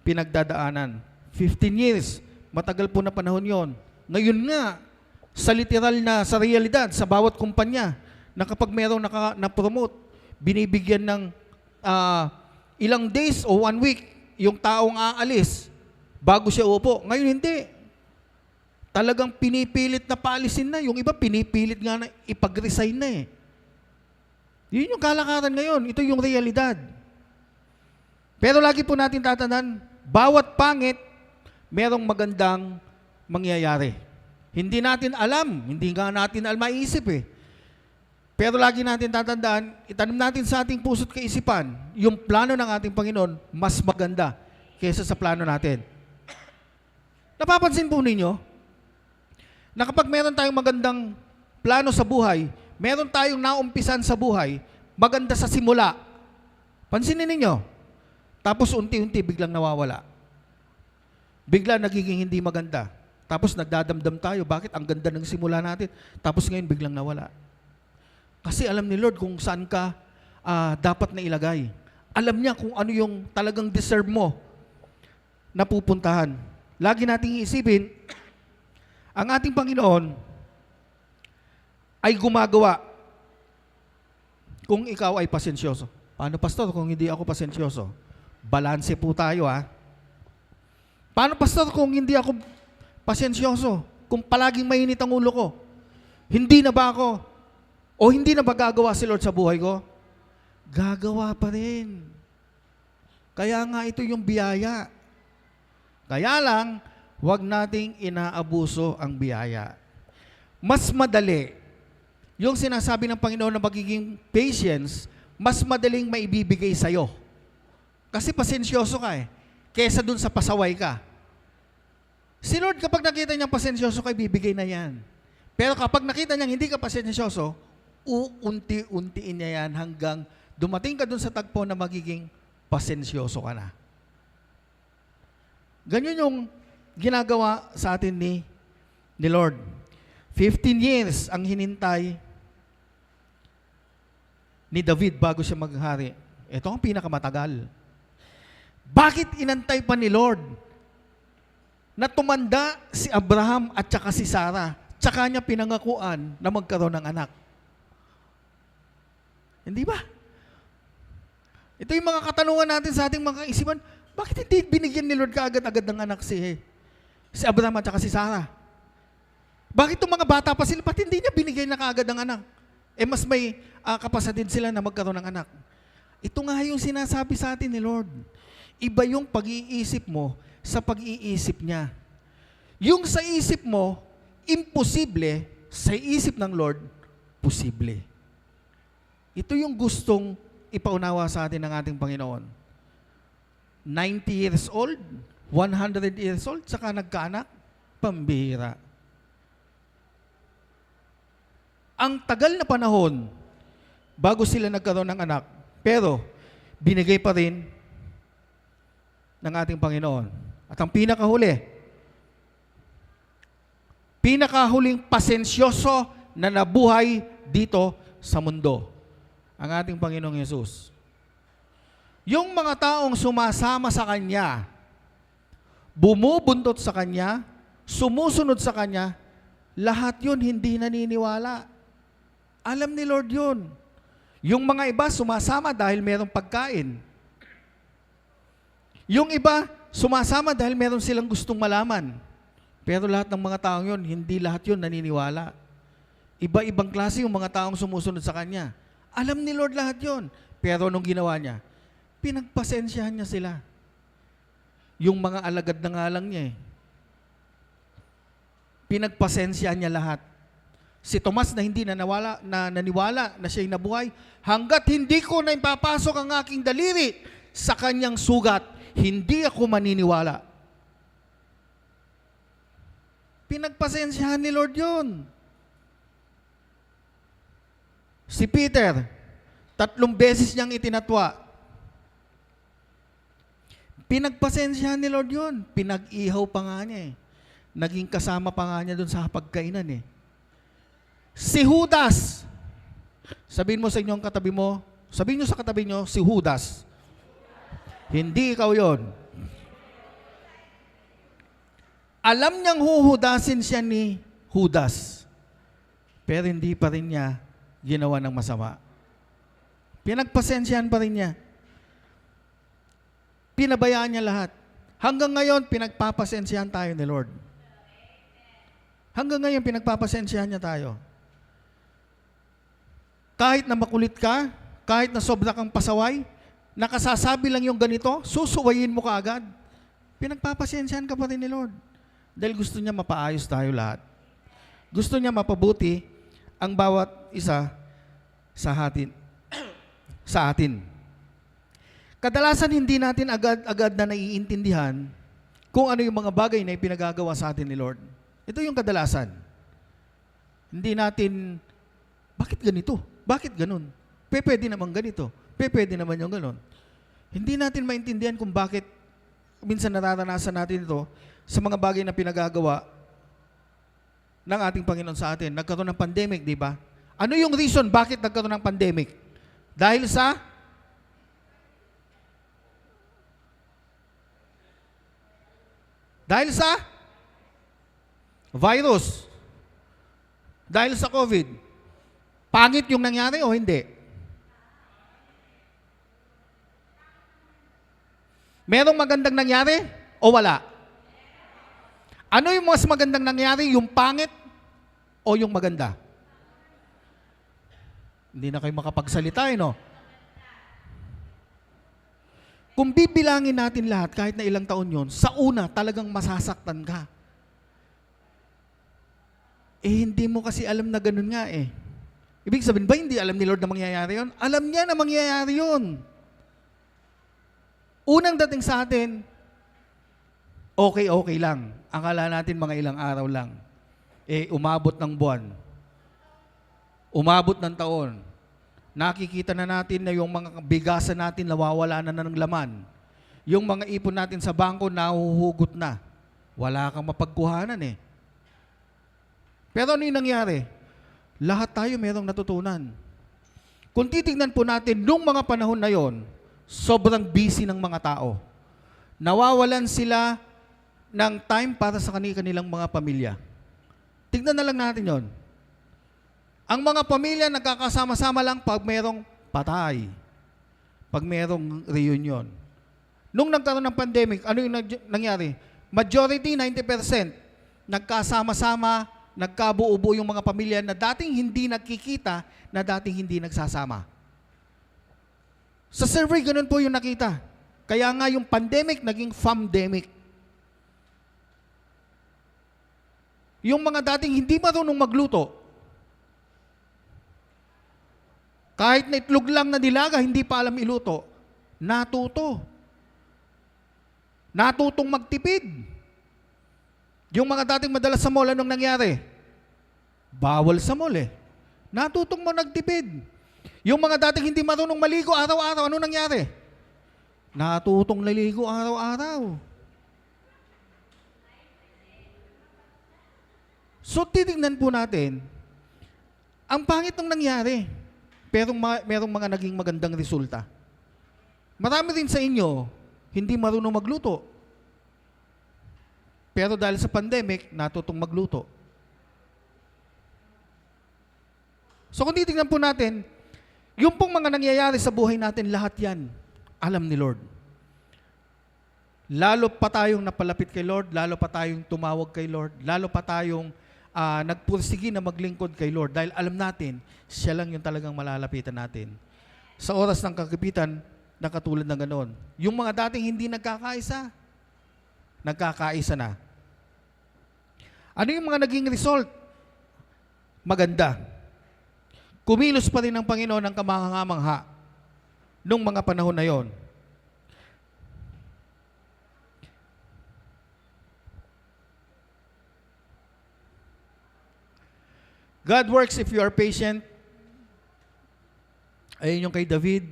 pinagdadaanan. 15 years, matagal po na panahon yon. Ngayon nga, sa literal na, sa realidad, sa bawat kumpanya, na kapag merong na-promote, binibigyan ng ilang days o 1 week yung taong aalis bago siya upo. Ngayon hindi. Talagang pinipilit na paalisin na. Yung iba pinipilit nga na ipag-resign na eh. Yun yung kalakaran ngayon. Ito yung realidad. Pero lagi po natin tatandaan, bawat pangit, merong magandang mangyayari. Hindi natin alam, hindi nga natin maisip eh. Pero lagi natin tatandaan, itanim natin sa ating puso't kaisipan, yung plano ng ating Panginoon, mas maganda kaysa sa plano natin. Napapansin po ninyo, na kapag meron tayong magandang plano sa buhay, meron tayong naumpisan sa buhay, maganda sa simula. Pansinin ninyo, tapos unti-unti biglang nawawala. Bigla nagiging hindi maganda. Tapos nagdadamdam tayo, bakit ang ganda ng simula natin? Tapos ngayon biglang nawala. Kasi alam ni Lord kung saan ka dapat na ilagay. Alam niya kung ano yung talagang deserve mo na pupuntahan. Lagi nating iisipin, ang ating Panginoon ay gumagawa kung ikaw ay pasensyoso. Paano, Pastor, kung hindi ako pasensyoso? Balanse po tayo, ha? Paano, Pastor, kung hindi ako pasensyoso? Kung palaging mainit ang ulo ko? Hindi na ba ako? O hindi na ba gagawa si Lord sa buhay ko? Gagawa pa rin. Kaya nga ito yung biyaya. Kaya lang, huwag nating inaabuso ang biyaya. Mas madali, yung sinasabi ng Panginoon na magiging patience, mas madaling maibibigay sa'yo. Kasi pasensyoso ka eh, kesa dun sa pasaway ka. Si Lord, kapag nakita niyang pasensyoso ka, ibibigay na yan. Pero kapag nakita niyang hindi ka pasensyoso, uunti-untiin niya yan hanggang dumating ka dun sa tagpo na magiging pasensyoso ka na. Ganyan yung ginagawa sa atin ni Lord. 15 years ang hinintay ni David bago siya maghari. Ito ang pinakamatagal. Bakit inantay pa ni Lord na tumanda si Abraham at saka si Sarah, tsaka niya pinangakuan na magkaroon ng anak? Hindi ba? Ito yung mga katanungan natin sa ating mga kaisipan. Bakit hindi binigyan ni Lord kaagad-agad ng anak si Abraham at saka si Sarah? Bakit itong mga bata pa sila, pati hindi niya binigay na kaagad ng anak? Mas may kapasidad sila na magkaroon ng anak. Ito nga yung sinasabi sa atin ni Lord. Iba yung pag-iisip mo sa pag-iisip niya. Yung sa isip mo, imposible, sa isip ng Lord, posible. Ito yung gustong ipaunawa sa atin ng ating Panginoon. 90 years old, 100 years old, saka nagkaanak, pambihira. Ang tagal na panahon bago sila nagkaroon ng anak, pero binigay pa rin ng ating Panginoon. At ang pinakahuling pasensyoso na nabuhay dito sa mundo, ang ating Panginoong Yesus. Yung mga taong sumasama sa Kanya, bumubuntot sa Kanya, sumusunod sa Kanya, lahat yun hindi naniniwala. Alam ni Lord yun. Yung mga iba sumasama dahil merong pagkain. Yung iba sumasama dahil meron silang gustong malaman. Pero lahat ng mga taong yun, hindi lahat yun naniniwala. Iba-ibang klase yung mga taong sumusunod sa Kanya. Alam ni Lord lahat yun. Pero nung ginawa niya, pinagpasensyahan niya sila. Yung mga alagad na nga lang niya pinagpasensyahan niya lahat. Si Tomas na hindi naniwala na siya'y nabuhay, hanggat hindi ko na ipapasok ang aking daliri sa kanyang sugat, hindi ako maniniwala. Pinagpasensyahan ni Lord yun. Si Peter, 3 beses niyang itinatwa. Pinagpasensyahan ni Lord yun. Pinag-ihaw pa nga niya Naging kasama pa nga niya doon sa pagkainan Si Judas, sabihin mo sa inyong katabi mo, sabihin nyo sa katabi nyo, si Judas. Hindi ikaw yon. Alam niyang huhudasin siya ni Judas, pero hindi pa rin niya ginawa ng masama. Pinagpasensyahan pa rin niya. Pinabayaan niya lahat. Hanggang ngayon, pinagpapasensyahan tayo ni Lord. Hanggang ngayon, pinagpapasensyahan niya tayo. Kahit na makulit ka, kahit na sobra kang pasaway, nakasasabi lang yung ganito, susuwayin mo kaagad. Pinagpapasensyahan ka pa rin ni Lord. Dahil gusto niya mapaayos tayo lahat. Gusto niya mapabuti ang bawat isa sa atin. Kadalasan hindi natin agad-agad na naiintindihan kung ano yung mga bagay na ipinagagawa sa atin ni Lord. Ito yung kadalasan. Hindi natin, bakit ganito? Bakit ganun? Pwede naman ganito. Pwede naman yung ganun. Hindi natin maintindihan kung bakit minsan nararanasan natin ito sa mga bagay na pinagagawa ng ating Panginoon sa atin. Nagkaroon ng pandemic, di ba? Ano yung reason bakit nagkaroon ng pandemic? Dahil sa virus. Dahil sa COVID. Pangit yung nangyari o hindi? Merong magandang nangyari o wala? Ano yung mas magandang nangyari? Yung pangit o yung maganda? Hindi na kayo makapagsalita, no? Kung bibilangin natin lahat, kahit na ilang taon yon, sa una, talagang masasaktan ka. Hindi mo kasi alam na ganun nga Ibig sabihin ba, hindi alam ni Lord na mangyayari yun? Alam niya na mangyayari yun. Unang dating sa atin, okay lang. Akala natin mga ilang araw lang. Umabot ng buwan. Umabot ng taon. Nakikita na natin na yung mga bigasan natin nawawala na ng laman. Yung mga ipon natin sa bangko nahuhugot na. Wala kang mapagkuhanan eh. Pero ano yung nangyari? Lahat tayo merong natutunan. Kung titignan po natin, nung mga panahon na yon, sobrang busy ng mga tao. Nawawalan sila ng time para sa kanilang mga pamilya. Tignan na lang natin yon. Ang mga pamilya nagkakasama-sama lang pag merong patay, pag merong reunion. Nung nagkaroon ng pandemic, ano yung nangyari? Majority, 90%, nagkasama-sama, nagkabuo-buo yung mga pamilya na dating hindi nagkikita, na dating hindi nagsasama. Sa survey, ganun po yung nakita. Kaya nga yung pandemic, naging famdemic. Yung mga dating hindi marunong magluto, kahit na itlog lang na nilaga, hindi pa alam iluto, natuto. Natutong magtipid. Yung mga dating madalas sa mall, anong nangyari? Bawal sa mall eh. Natutong mo nagtipid. Yung mga dating hindi marunong maligo araw-araw, anong nangyari? Natutong naligo araw-araw. So titignan po natin, ang pangit ng nangyari, pero merong mga naging magandang resulta. Marami rin sa inyo, hindi marunong magluto. Pero dahil sa pandemic, natutong magluto. So kung titignan po natin, yung pong mga nangyayari sa buhay natin, lahat yan, alam ni Lord. Lalo pa tayong napalapit kay Lord, lalo pa tayong tumawag kay Lord, lalo pa tayong nagpursigi na maglingkod kay Lord dahil alam natin, siya lang yung talagang malalapitan natin. Sa oras ng kagipitan, na katulad ng ganoon. Yung mga dating hindi nagkakaisa, nagkakaisa na. Ano yung mga naging result? Maganda. Kumilos pa rin ng Panginoon ng kamangha-mangha nung mga panahon na yon. God works if you are patient. Ayun yung kay David,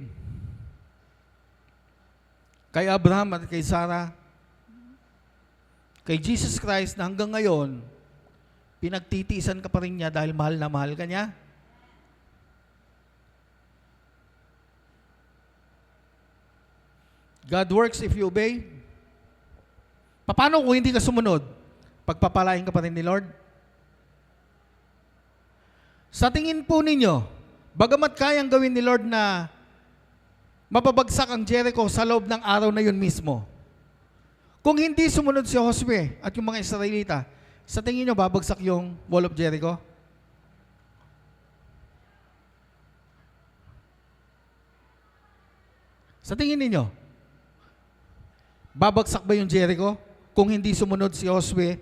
kay Abraham at kay Sarah, kay Jesus Christ na hanggang ngayon, pinagtitiisan ka pa rin niya dahil mahal na mahal ka niya. God works if you obey. Paano kung hindi ka sumunod? Pagpapalain ka pa rin ni Lord? Sa tingin po ninyo, bagamat kayang gawin ni Lord na mapabagsak ang Jericho sa loob ng araw na yun mismo, kung hindi sumunod si Josue at yung mga Israelita, sa tingin nyo babagsak yung wall of Jericho? Sa tingin ninyo, babagsak ba yung Jericho kung hindi sumunod si Josue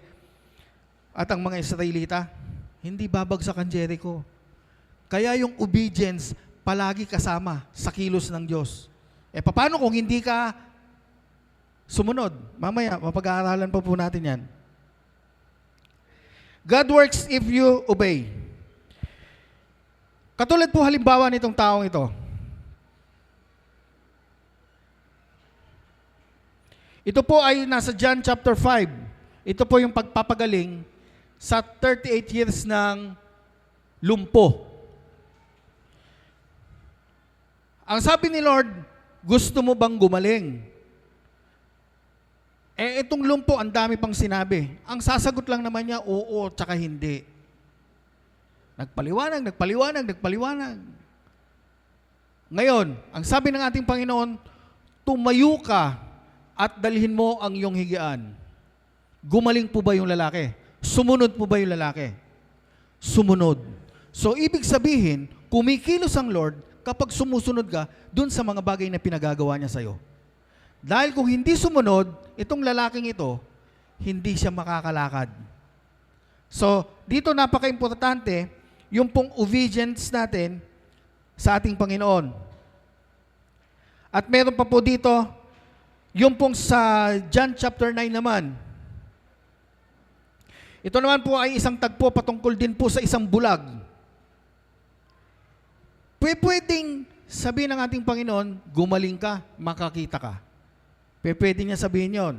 at ang mga Israelita? Hindi babagsak ang Jericho. Kaya yung obedience palagi kasama sa kilos ng Diyos. Paano kung hindi ka sumunod? Mamaya, mapag-aaralan pa po natin yan. God works if you obey. Katulad po halimbawa nitong taong ito. Ito po ay nasa John chapter 5. Ito po yung pagpapagaling sa 38 years ng lumpo. Ang sabi ni Lord, gusto mo bang gumaling? Itong lumpo, ang dami pang sinabi. Ang sasagot lang naman niya, oo, tsaka hindi. Nagpaliwanag. Ngayon, ang sabi ng ating Panginoon, tumayo ka at dalhin mo ang iyong higian. Gumaling po ba yung lalaki? Sumunod po ba yung lalaki? Sumunod. So, ibig sabihin, kumikilos ang Lord kapag sumusunod ka dun sa mga bagay na pinagagawa niya sa'yo. Dahil kung hindi sumunod, itong lalaking ito, hindi siya makakalakad. So, dito napaka-importante, yung pong obedience natin sa ating Panginoon. At meron pa po dito, yung pong sa John chapter 9 naman, ito naman po ay isang tagpo patungkol din po sa isang bulag. Pwedeng sabihin ng ating Panginoon, gumaling ka, makakita ka. Pwede niya sabihin yon.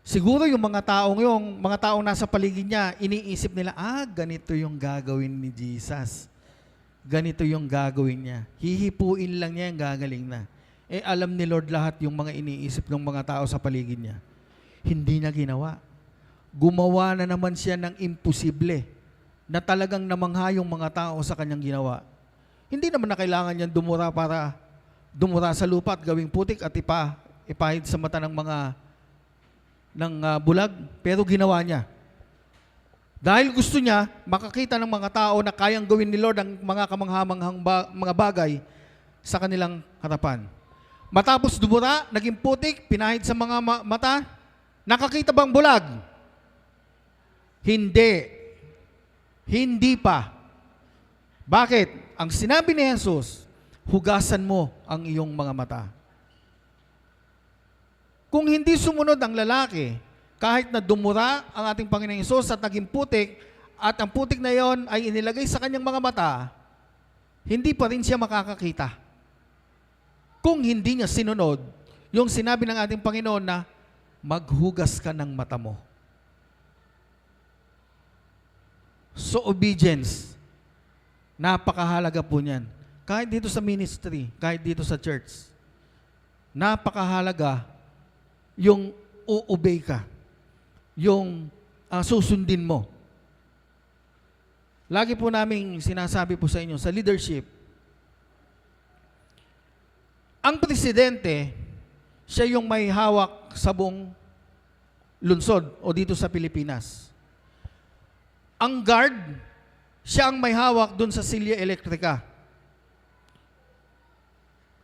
Siguro yung mga taong nasa paligid niya, iniisip nila, ganito yung gagawin ni Jesus. Ganito yung gagawin niya. Hihipuin lang niya, yung gagaling na. Alam ni Lord lahat yung mga iniisip ng mga tao sa paligid niya. Hindi niya ginawa. Gumawa na naman siya ng imposible na talagang namangha yung mga tao sa kanyang ginawa. Hindi naman na kailangan niyang dumura sa lupa at gawing putik at ipahid sa mata ng bulag, pero ginawa niya. Dahil gusto niya makakita ng mga tao na kayang gawin ni Lord ang mga kamanghamanghang mga bagay sa kanilang harapan. Matapos dumura, naging putik, pinahid sa mga mata, nakakita bang bulag? Hindi. Hindi pa. Bakit? Ang sinabi ni Jesus, hugasan mo ang iyong mga mata. Kung hindi sumunod ang lalaki, kahit na dumura ang ating Panginoong Hesus at naging putik, at ang putik na yon ay inilagay sa kanyang mga mata, hindi pa rin siya makakakita. Kung hindi niya sinunod, yung sinabi ng ating Panginoon na, maghugas ka ng mata mo. So, obedience, napakahalaga po niyan. Kahit dito sa ministry, kahit dito sa church, napakahalaga yung o-obey ka, yung susundin mo. Lagi po naming sinasabi po sa inyo, sa leadership, ang presidente, siya yung may hawak sa buong lungsod o dito sa Pilipinas. Ang guard, siya ang may hawak dun sa silya elektrika.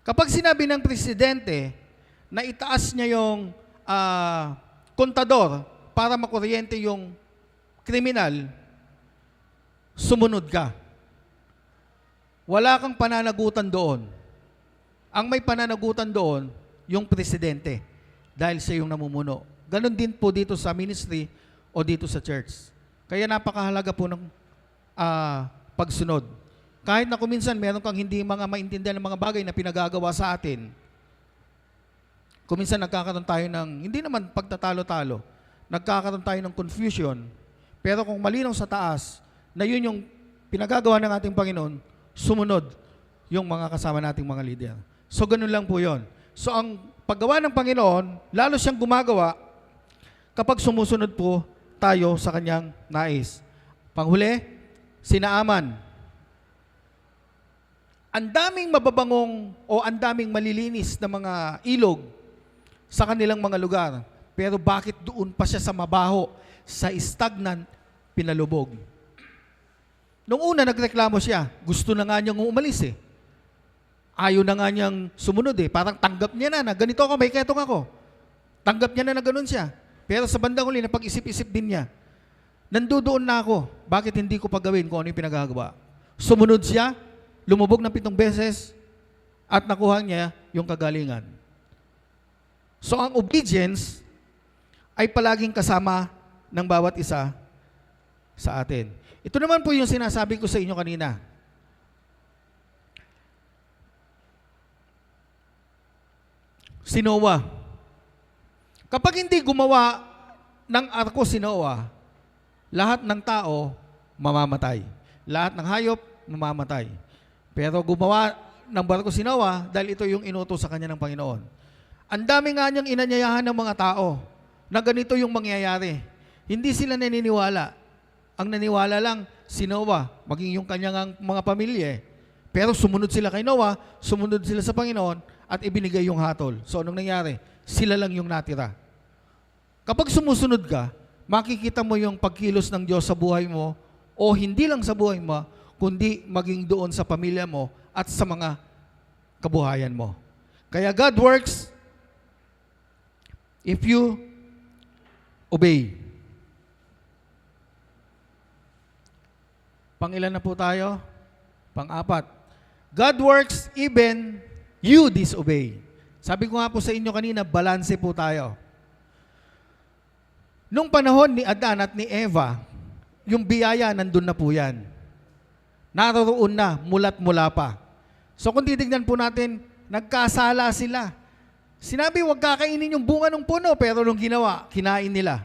Kapag sinabi ng presidente na itaas niya yung kontador para makuryente yung kriminal, sumunod ka. Wala kang pananagutan doon. Ang may pananagutan doon, yung presidente, dahil siya yung namumuno. Ganon din po dito sa ministry o dito sa church. Kaya napakahalaga po ng pagsunod. Kahit na kuminsan meron kang hindi maintindihan ng mga bagay na pinagagawa sa atin, kuminsan nagkakaroon tayo ng, hindi naman pagtatalo-talo, nagkakaroon tayo ng confusion, pero kung malinaw sa taas, na yun yung pinagagawa ng ating Panginoon, sumunod yung mga kasama nating mga leader. So, ganun lang po yun. So, ang paggawa ng Panginoon, lalo siyang gumagawa kapag sumusunod po tayo sa kanyang nais. Panghuli, sinaaman. Ang daming mababangong o ang daming malilinis na mga ilog sa kanilang mga lugar. Pero bakit doon pa siya sa mabaho, sa stagnant, pinalubog? Nung una, nagreklamo siya. Gusto na nga niyang umalis eh. Ayaw na nga niyang sumunod eh. Parang tanggap niya na ganito ako, may ketong ako. Tanggap niya na ganun siya. Pero sa bandang huli, napag-isip-isip din niya. Nandoon na ako. Bakit hindi ko pagawin kung ano yung pinagagawa? Sumunod siya, lumubog ng 7 beses, at nakuha niya yung kagalingan. So ang obedience ay palaging kasama ng bawat isa sa atin. Ito naman po yung sinasabi ko sa inyo kanina. Si Noah. Kapag hindi gumawa ng arko si Noah, lahat ng tao mamamatay. Lahat ng hayop mamamatay. Pero gumawa ng barko si Noah dahil ito yung inutos sa kanya ng Panginoon. Ang dami nga niyang inanyayahan ng mga tao na ganito yung mangyayari. Hindi sila naniniwala. Ang naniwala lang si Noah, maging yung kanyang mga pamilya. Pero sumunod sila kay Noah, sumunod sila sa Panginoon at ibinigay yung hatol. So anong nangyari? Sila lang yung natira. Kapag sumusunod ka, makikita mo yung pagkilos ng Diyos sa buhay mo o hindi lang sa buhay mo, kundi maging doon sa pamilya mo at sa mga kabuhayan mo. Kaya God works if you obey. Pang-ilan na po tayo? Pang-4. God works even you disobey. Sabi ko nga po sa inyo kanina, balanse po tayo. Nung panahon ni Adan at ni Eva, yung biyaya nandun na po yan. Naroon na, mula't mula pa. So kung titignan po natin, nagkasala sila. Sinabi, huwag kakainin yung bunga ng puno, pero nung ginawa, kinain nila.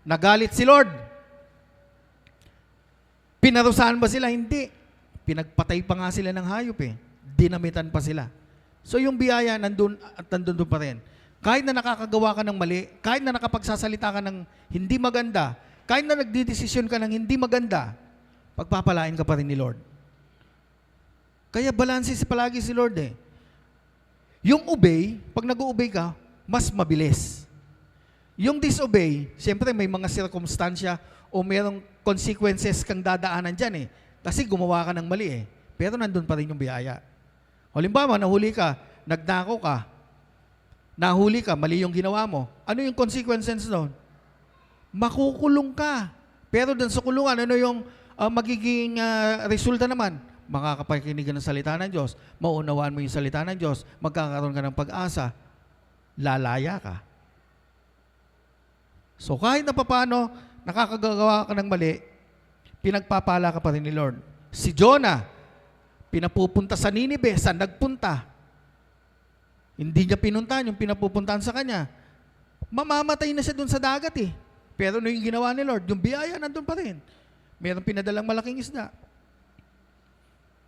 Nagalit si Lord. Pinarusahan ba sila? Hindi. Pinagpatay pa nga sila ng hayop eh. Dinamitan pa sila. So yung biyaya nandun at nandun pa rin. Kahit na nakakagawa ka ng mali, kahit na nakapagsasalita ka ng hindi maganda, kahit na nagdidesisyon ka ng hindi maganda, pagpapalain ka pa rin ni Lord. Kaya balansis palagi si Lord eh. Yung obey, pag nag-obey ka, mas mabilis. Yung disobey, siyempre may mga sirkumstansya o mayroong consequences kang dadaanan dyan eh. Kasi gumawa ka ng mali eh. Pero nandun pa rin yung biyaya. Halimbawa, nahuli ka, nagnako ka, nahuli ka, mali yung ginawa mo. Ano yung consequences doon? Makukulong ka. Pero dun sa kulungan, ano yung magiging resulta naman? Makakapakinig ka ng salita ng Diyos, maunawaan mo yung salita ng Diyos, magkakaroon ka ng pag-asa, lalaya ka. So kahit na paano, nakakagawa ka ng mali, pinagpapala ka pa rin ni Lord. Si Jonah, pinapupunta sa Ninive, saan nagpunta? Hindi niya pinuntahan yung pinapupuntahan sa kanya. Mamamatay na siya dun sa dagat eh. Pero ano yung ginawa ni Lord? Yung biyaya nandun pa rin. Mayroong pinadalang malaking isda.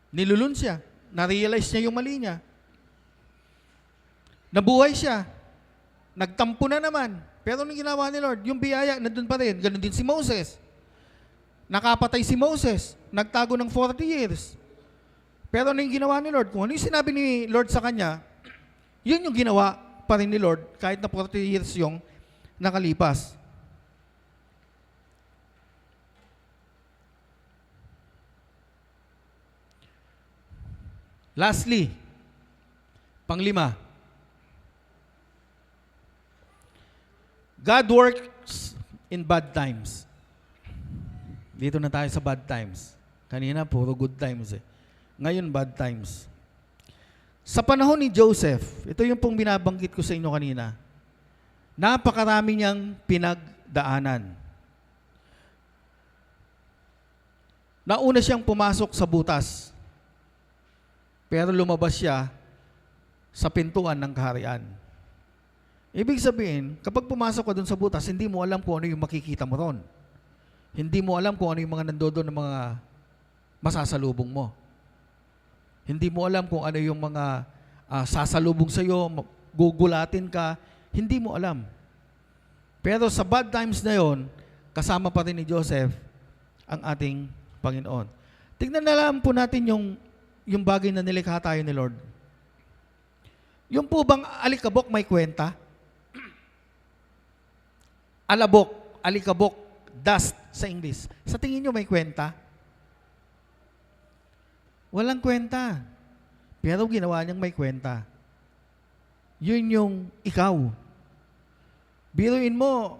Nilulun siya. Na-realize niya yung mali niya. Nabuhay siya. Nagtampo na naman. Pero anong ginawa ni Lord? Yung biyaya nandun pa rin. Ganon din si Moses. Nakapatay si Moses. Nagtago ng 40 years. Pero ano yung ginawa ni Lord? Kung ano yung sinabi ni Lord sa kanya, yun yung ginawa pa rin ni Lord kahit na 40 years yung nakalipas. Lastly, panglima, God works in bad times. Dito na tayo sa bad times. Kanina, puro good times eh. Ngayon, bad times. Sa panahon ni Joseph, ito yung pong binabanggit ko sa inyo kanina, napakarami niyang pinagdaanan. Nauna siyang pumasok sa butas, pero lumabas siya sa pintuan ng kaharian. Ibig sabihin, kapag pumasok ka dun sa butas, hindi mo alam kung ano yung makikita mo ron. Hindi mo alam kung ano yung mga nandoon ng mga masasalubong mo. Hindi mo alam kung ano yung mga sasalubong sa'yo, gugulatin ka. Hindi mo alam. Pero sa bad times na yon, kasama pa rin ni Joseph ang ating Panginoon. Tignan na lang po natin yung bagay na nilikha tayo ni Lord. Yung po bang alikabok may kwenta? Alabok, alikabok, dust sa English. Sa tingin nyo may kwenta? Walang kwenta. Pero ginawa niyang may kwenta. Yun yung ikaw. Biruin mo,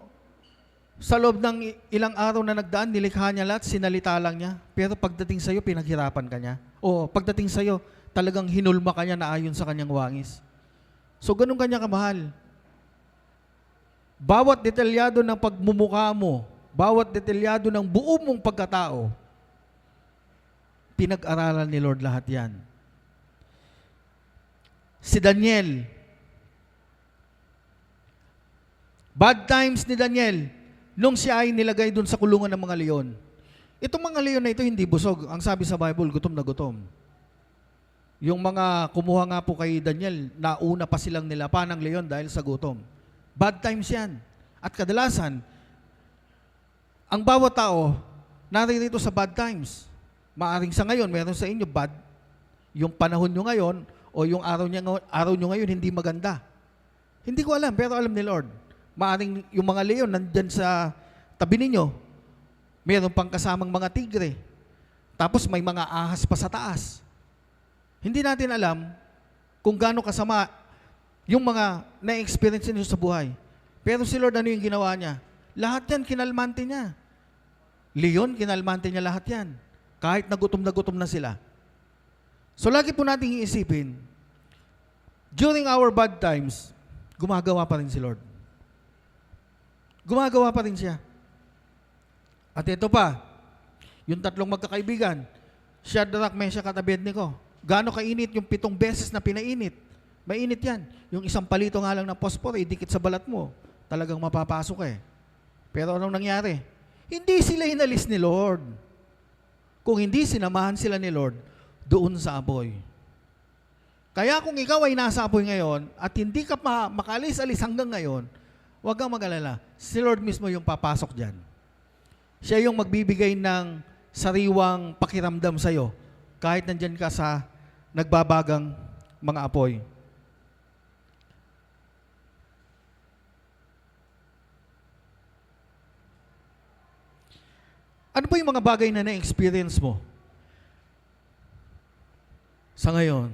sa loob ng ilang araw na nagdaan, nilikha niya lahat, sinalita lang niya. Pero pagdating sa'yo, pinaghirapan ka niya. O pagdating sa'yo, talagang hinulma ka niya na ayon sa kanyang wangis. So ganun kanya kamahal. Bawat detalyado ng pagmumukha mo, bawat detalyado ng buo mong pagkatao, pinag-aralan ni Lord lahat yan. Si Daniel, bad times ni Daniel, nung siya ay nilagay dun sa kulungan ng mga leon. Itong mga leon na ito hindi busog. Ang sabi sa Bible, gutom na gutom. Yung mga kumuha nga po kay Daniel, nauna pa silang nilapa ng leon dahil sa gutom. Bad times yan. At kadalasan, ang bawat tao, naririto sa bad times. Maaring sa ngayon, meron sa inyo bad. Yung panahon nyo ngayon, o yung araw nyo ngayon, hindi maganda. Hindi ko alam, pero alam ni Lord. Maaring yung mga leon nandyan sa tabi ninyo, meron pang kasamang mga tigre. Tapos may mga ahas pa sa taas. Hindi natin alam kung gaano kasama yung mga na-experience niyo sa buhay. Pero si Lord, ano yung ginawa niya? Lahat yan, kinalmante niya. Leon, kinalmante niya lahat yan. Kahit na gutom na sila. So lagi po nating iisipin, during our bad times, gumagawa pa rin si Lord. Gumagawa pa rin siya. At ito pa, yung tatlong magkakaibigan, Shadrach, Meshach at Abednego, Gaano kainit yung 7 beses na pinainit. Mainit yan. Yung isang palito nga lang ng posporo, idikit sa balat mo. Talagang mapapasok eh. Pero anong nangyari? Hindi sila inalis ni Lord. Kung hindi, sinamahan sila ni Lord doon sa apoy. Kaya kung ikaw ay nasa apoy ngayon at hindi ka pa makalis-alis hanggang ngayon, huwag kang mag-alala. Si Lord mismo yung papasok dyan. Siya yung magbibigay ng sariwang pakiramdam sa'yo kahit nandyan ka sa nagbabagang mga apoy. Ano ba yung mga bagay na na-experience mo? Sa ngayon,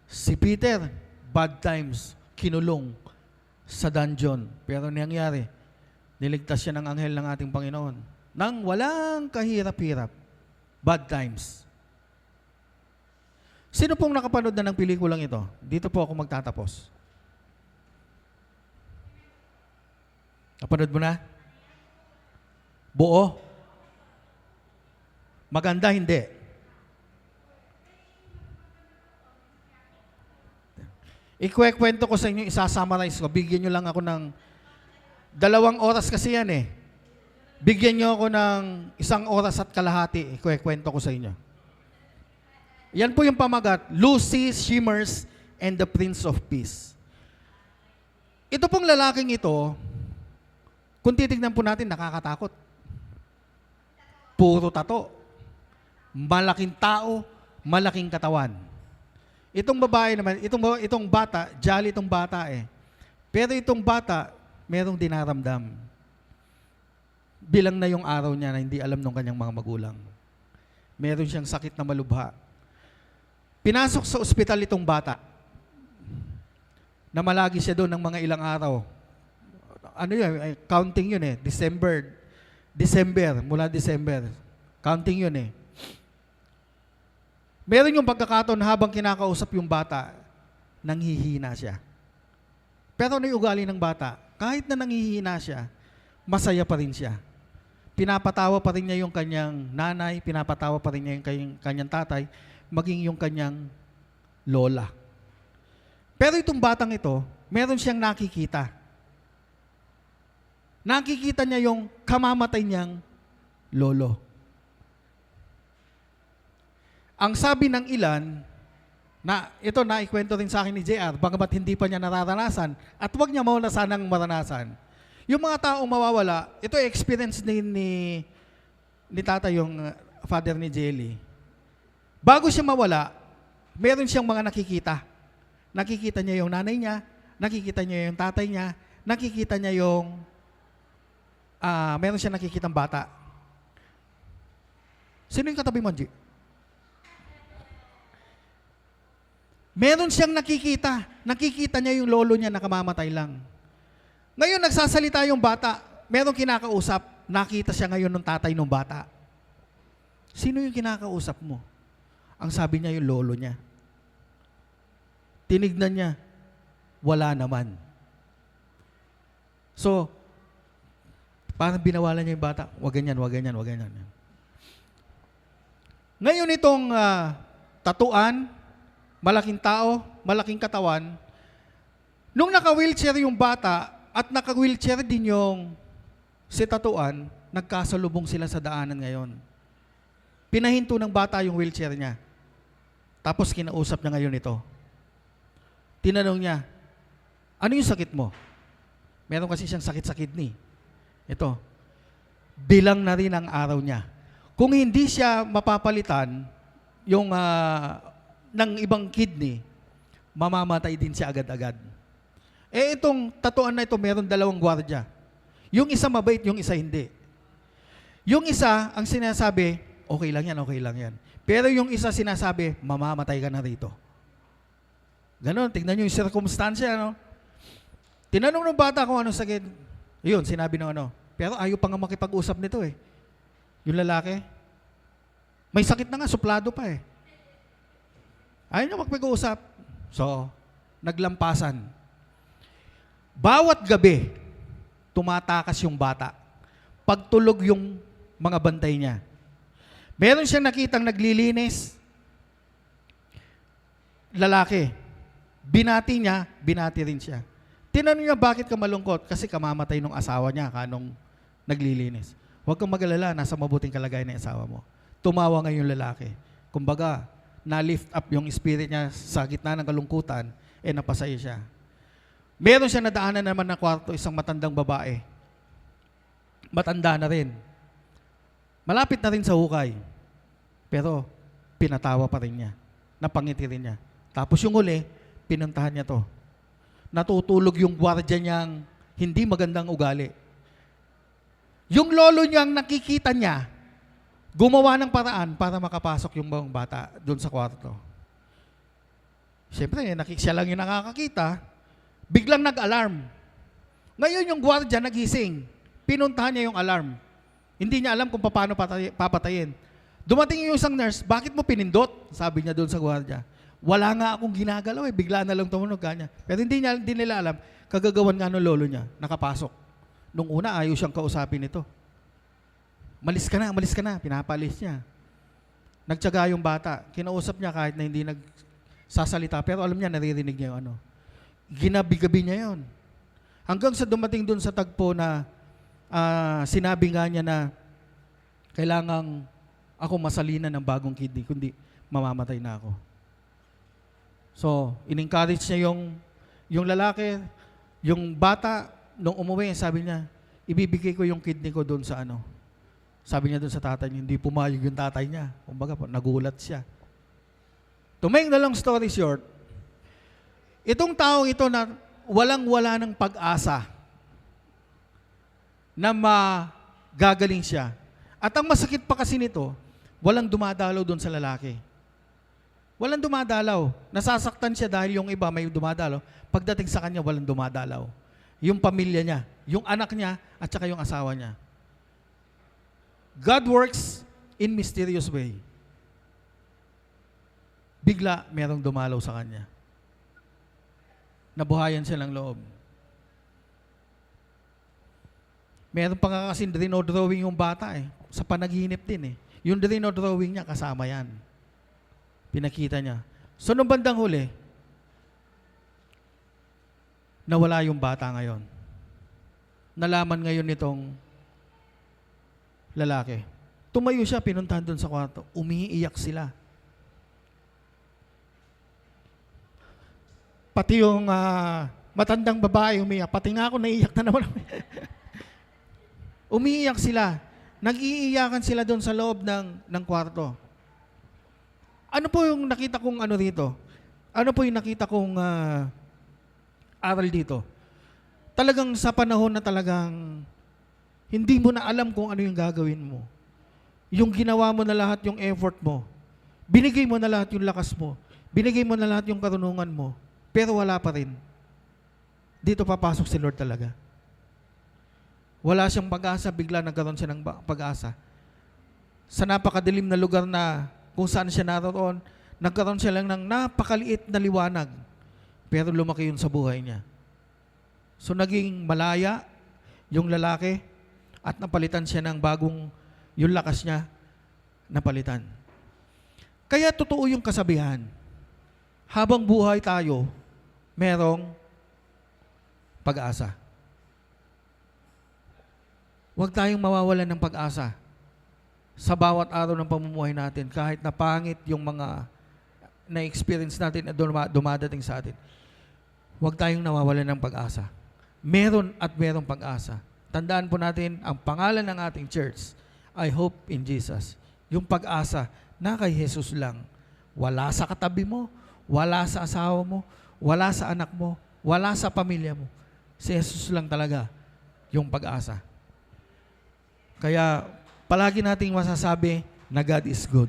si Peter, bad times, kinulong sa dungeon. Pero nangyari, niligtas siya ng anghel ng ating Panginoon. Nang walang kahirap-hirap, bad times. Sino pong nakapanood na ng pelikulang ito? Dito po ako magtatapos. Napanood mo na? Buo? Maganda, hindi. Ikwento ko sa inyo, isasummarize ko. Bigyan nyo lang ako ng 2 oras kasi yan eh. Bigyan nyo ako ng 1 oras at kalahati. Ikwento ko sa inyo. Yan po yung pamagat, Lucy Shimmers and the Prince of Peace. Ito pong lalaking ito, kung titignan po natin, nakakatakot. Puro tato. Malaking tao, malaking katawan. Itong babae naman, itong bata, jolly itong bata eh. Pero itong bata, merong dinaramdam. Bilang na yung araw niya na hindi alam ng kanyang mga magulang. Meron siyang sakit na malubha. Pinasok sa ospital itong bata. Namalagi siya doon ng mga ilang araw. Ano yun? Counting yun eh. Mula December. Counting yun eh. Meron yung pagkakataon habang kinakausap yung bata, nanghihina siya. Pero ano yung ugali ng bata? Kahit na nanghihina siya, masaya pa rin siya. Pinapatawa pa rin niya yung kanyang nanay, pinapatawa pa rin niya yung kanyang tatay, maging yung kanyang lola. Pero itong batang ito, meron siyang nakikita. Nakikita niya yung kamamatay niyang lolo. Ang sabi ng ilan, na ito naikwento rin sa akin ni JR, bagamat hindi pa niya nararanasan, at huwag niya muna sanang maranasan. Yung mga taong mawawala, ito experience din ni tata, yung father ni Jelly. Bago siya mawala, meron siyang mga nakikita. Nakikita niya yung nanay niya, nakikita niya yung tatay niya, nakikita niya yung, meron siyang nakikitang bata. Sino yung katabi mo, G? Meron siyang nakikita. Nakikita niya yung lolo niya nakamamatay lang. Ngayon, nagsasalita yung bata. Meron kinakausap. Nakita siya ngayon ng tatay ng bata. Sino yung kinakausap mo? Ang sabi niya yung lolo niya. Tinignan niya. Wala naman. So, parang binawalan niya yung bata. Wag ganyan, wag ganyan, wag ganyan. Ngayon itong tatuan, malaking tao, malaking katawan. Nung naka-wheelchair yung bata at naka-wheelchair din yung si tatuan, nagkasalubong sila sa daanan ngayon. Pinahinto ng bata yung wheelchair niya. Tapos kinausap niya ngayon ito. Tinanong niya, ano yung sakit mo? Meron kasi siyang sakit-sakit ni. Ito, bilang na rin ang araw niya. Kung hindi siya mapapalitan, yung ng ibang kidney, mamamatay din siya agad-agad. Eh itong tatuan na ito, meron 2 gwardiya. Yung isa mabait, yung isa hindi. Yung isa, ang sinasabi, okay lang yan, okay lang yan. Pero yung isa sinasabi, mamamatay ka na rito. Ganon, tignan nyo yung circumstansya, no? Tinanong ng bata kung anong sakit. Yun, sinabi ng ano. Pero ayaw pa nga makipag-usap nito eh. Yung lalaki, may sakit na nga, suplado pa eh. Ayaw niya magpag-uusap. So, naglampasan. Bawat gabi, tumatakas yung bata. Pagtulog yung mga bantay niya. Meron siyang nakitang naglilinis. lalaki. Binati niya, binati rin siya. Tinanong niya, bakit ka malungkot? Kasi kamamatay nung asawa niya kanong naglilinis. Huwag kang mag-alala, nasa mabuting kalagayan ng asawa mo. Tumawa ngayon yung lalaki. Kumbaga, na-lift up yung spirit niya sa gitna ng kalungkutan, napasaya siya. Meron siya nadaanan naman na kwarto, isang matandang babae. Matanda na rin. Malapit na rin sa hukay. Pero, pinatawa pa rin niya. Napangiti rin niya. Tapos yung uli, pinuntahan niya to. Natutulog yung gwardiya niyang hindi magandang ugali. Yung lolo niyang nakikita niya, gumawa ng paraan para makapasok yung mga bata doon sa kwarto. Siyempre, siya lang yung nakakakita, biglang nag-alarm. Ngayon yung gwardiya nagising, pinuntahan niya yung alarm. Hindi niya alam kung paano papatayin. Dumating yung isang nurse, bakit mo pinindot? Sabi niya doon sa gwardiya. Wala nga akong ginagalaw bigla na lang tumunog kanya. Pero hindi nila alam, kagagawan nga ng lolo niya, nakapasok. Nung una, ayaw siyang kausapin ito. Malis ka na, pinapalis niya. Nagtiyaga yung bata, kinausap niya kahit na hindi nagsasalita, pero alam niya, naririnig niya yung ano. Ginabi-gabi niya yon. Hanggang sa dumating dun sa tagpo na sinabi nga niya na kailangang ako masalinan ng bagong kidney, kundi mamamatay na ako. So, in-encourage niya yung lalaki, yung bata, nung umuwi, sabi niya, ibibigay ko yung kidney ko doon sa ano. Sabi niya doon sa tatay niya, hindi pumayag yung tatay niya. Kumbaga, nagulat siya. To make the long story short, itong taong ito na walang-wala ng pag-asa na magagaling siya. At ang masakit pa kasi nito, walang dumadalaw doon sa lalaki. Walang dumadalaw. Nasasaktan siya dahil yung iba may dumadalaw. Pagdating sa kanya, walang dumadalaw. Yung pamilya niya, yung anak niya, at saka yung asawa niya. God works in mysterious way. Bigla, merong dumalaw sa kanya. Nabuhayan siya ng loob. Meron pa nga kasi drawing yung bata sa panaginip din Yung drawing niya, kasama yan. Pinakita niya. So, nung bandang huli, nawala yung bata ngayon. Nalaman ngayon nitong lalaki. Tumayo siya, pinuntahan doon sa kwarto. Umiiyak sila. Pati yung matandang babae umiiyak. Pati nga ako naiiyak na naman. Umiiyak sila. Nag-iiyakan sila doon sa loob ng kwarto. Ano po yung nakita kong ano rito? Ano po yung nakita kong aral dito? Talagang sa panahon na talagang hindi mo na alam kung ano yung gagawin mo. Yung ginawa mo na lahat yung effort mo. Binigay mo na lahat yung lakas mo. Binigay mo na lahat yung karunungan mo. Pero wala pa rin. Dito papasok si Lord talaga. Wala siyang pag-asa, bigla nagkaroon siya ng pag-asa. Sa napakadilim na lugar na kung saan siya naroon, nagkaroon siya lang ng napakaliit na liwanag. Pero lumaki yun sa buhay niya. So naging malaya yung lalaki at napalitan siya ng bagong, yung lakas niya, napalitan. Kaya totoo yung kasabihan. Habang buhay tayo, merong pag-asa. Huwag tayong mawawalan ng pag-asa sa bawat araw ng pamumuhay natin, kahit na pangit yung mga na-experience natin at dumadating sa atin. Huwag tayong nawawalan ng pag-asa. Meron at merong pag-asa. Tandaan po natin, ang pangalan ng ating church, I Hope in Jesus. Yung pag-asa na kay Jesus lang. Wala sa katabi mo, wala sa asawa mo, wala sa anak mo, wala sa pamilya mo. Si Jesus lang talaga yung pag-asa. Kaya, palagi nating masasabi na God is good.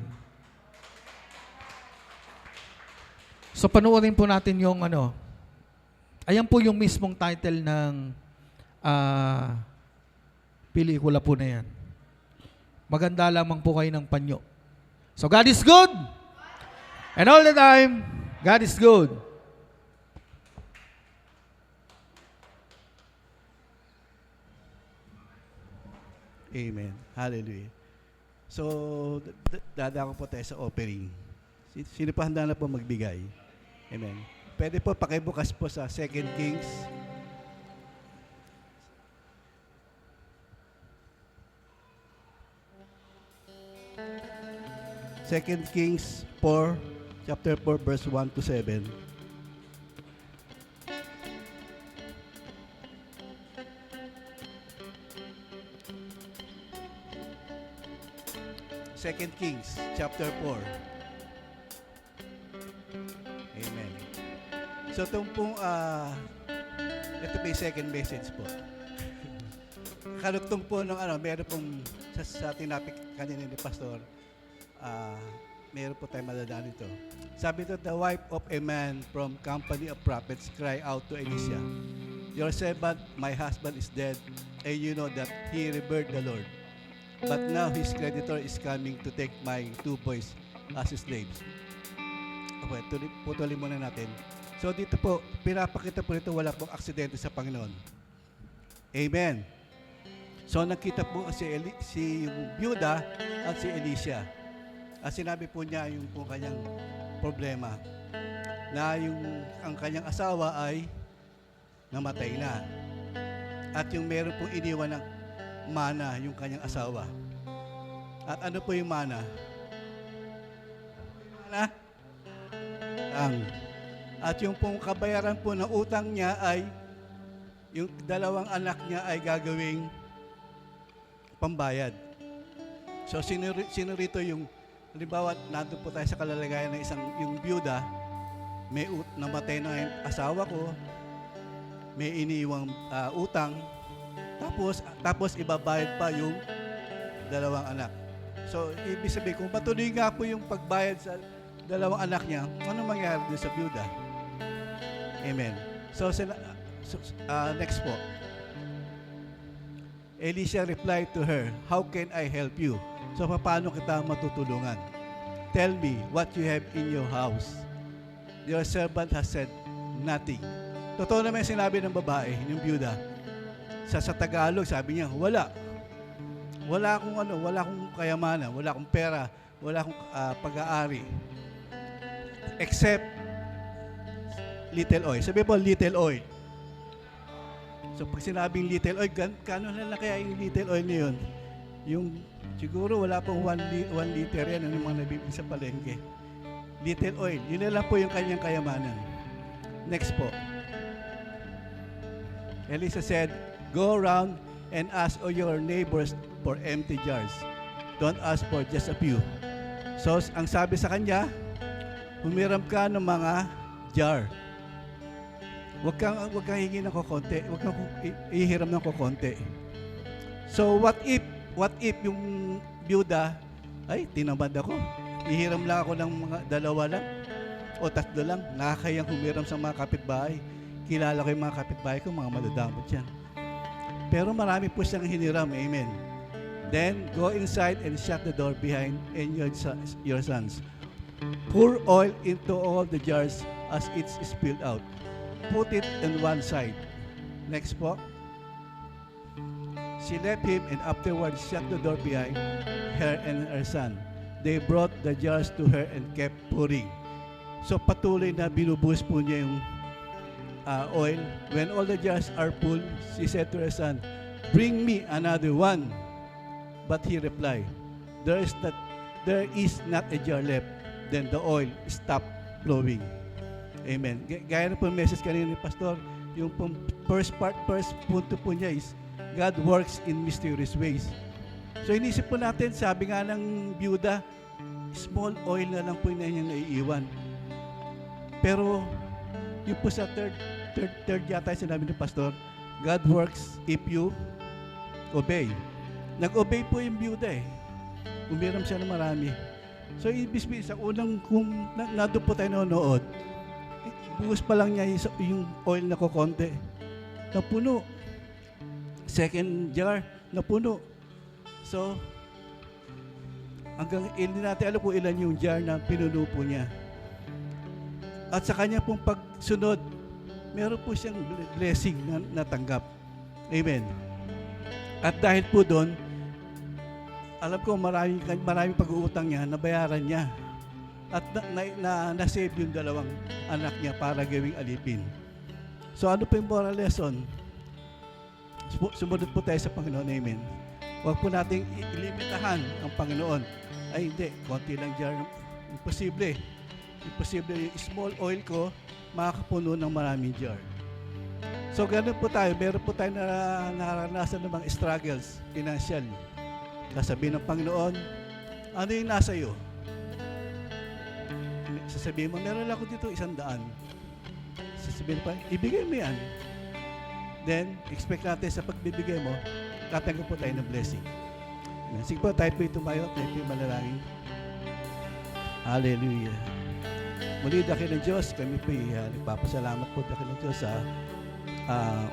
So panoorin po natin yung ayan po yung mismong title ng pelikula po na yan. Maganda lamang po kayo ng panyo. So God is good. And all the time, God is good. Amen. Hallelujah. So, dadako po tayo sa offering. Sino pa handa na po magbigay? Amen. Pwede po pakibukas po sa 2 Kings. Second Kings 4, chapter 4, verse 1 to 7. Second Kings, chapter 4. Amen. So, itong pong, ito po yung second message po. Kalugtong po ng meron pong, sa tinapik kanina ni Pastor, meron po tayo madadaan ito. Sabi ito, the wife of a man from company of prophets cry out to Elisha, your servant, my husband is dead, and you know that he revered the Lord. But now his creditor is coming to take my 2 boys as his slaves. Okay, putulin muna natin. So dito po, pinapakita po ito, wala pong aksidente sa Panginoon. Amen. So nakita po si Byuda at si Elisha. At sinabi po niya yung po kanyang problema na ang kanyang asawa ay namatay na. At yung meron pong iniwan ng mana yung kanyang asawa. At ano po yung mana? At yung pong kabayaran po ng utang niya ay yung 2 anak niya ay gagawing pambayad. So sino rito yung halimbawa nandun po tayo sa kalalagayan ng yung byuda, namatay na yung asawa ko, may iniwang utang, tapos ibabayad pa yung 2 anak. So, ibig sabihin, kung patuloy nga po yung pagbayad sa 2 anak niya, ano mangyari din sa byuda? Amen. So, next po. Elisha replied to her, how can I help you? So, paano kita matutulungan? Tell me what you have in your house. Your servant has said nothing. Totoo naman sinabi ng babae, yung byuda. Sa Tagalog, sabi niya, wala. Wala akong kayamanan, wala akong pera, wala akong pag-aari. Except little oil. Sabi po, little oil. So pag sinabing little oil, kano na lang kaya yung little oil na yun? Yung siguro wala pong 1 liter yan, ano yung mga nabibili sa palengke. Little oil, yun na lang po yung kanyang kayamanan. Next po. Elisha said, go around and ask all your neighbors for empty jars. Don't ask for just a few. So, ang sabi sa kanya, humiram ka ng mga jar. Huwag kang hingi ng kukonti. Huwag kang ihiram ng kukonti. So, what if yung byuda, ay, tinamad ako. Ihiram lang ako ng mga 2 lang o 3 lang. Nakakayang humiram sa mga kapitbahay. Kilala ko yung mga kapitbahay ko, mga madadamot yan. Pero marami po siyang hiniram. Amen. Then, go inside and shut the door behind and your sons. Pour oil into all the jars as it's spilled out. Put it on one side. Next po. She left him and afterwards shut the door behind her and her son. They brought the jars to her and kept pouring. So patuloy na binubuhos po niya yung oil. When all the jars are full, she said to her son, bring me another one. But he replied, there is not a jar left. Then the oil stopped flowing. Amen. Gaya na po yung message kanina ni Pastor, yung first punto po niya is, God works in mysterious ways. So inisip po natin, sabi nga ng byuda, small oil na lang po yung nanyang naiiwan. Pero, yung po sa third yata yung sinabi ni Pastor, God works if you obey. Nag-obey po yung byuda eh. Umiram siya ng marami. So, ibig sabihin, sa unang, kung nandun po tayo nanonood, buhos pa lang niya yung oil na kukonti. Napuno. Second jar, napuno. So, hanggang hindi natin alam kung ilan yung jar na pinuno po niya. At sa kanya pong pagsunod, meron po siyang blessing na natanggap. Amen. At dahil po doon, alam ko maraming pag-uutang niya, nabayaran niya. at na-save yung dalawang anak niya para gawing alipin. So ano po yung moral lesson? Sumunod po tayo sa Panginoon. Amen. Huwag po nating ilimitahan ang Panginoon. Ay hindi, konti lang jar. Imposible. Imposible yung small oil ko makakapuno ng maraming jar. So ganun po tayo. Meron po tayo na naranasan ng mga struggles financial. Sasabihin ng Panginoon, ano yung nasa iyo? Sasabihin mo, meron lang ako dito 100. Sasabihin pa, ibigay mo yan. Then, expect natin sa pagbibigay mo, tatanggap po tayo ng blessing. Sige po, tayo po tumayo, tayo po manalangin. Hallelujah. Muli, dakil ng Diyos, kami po nagpapasalamat po dakil ng Diyos sa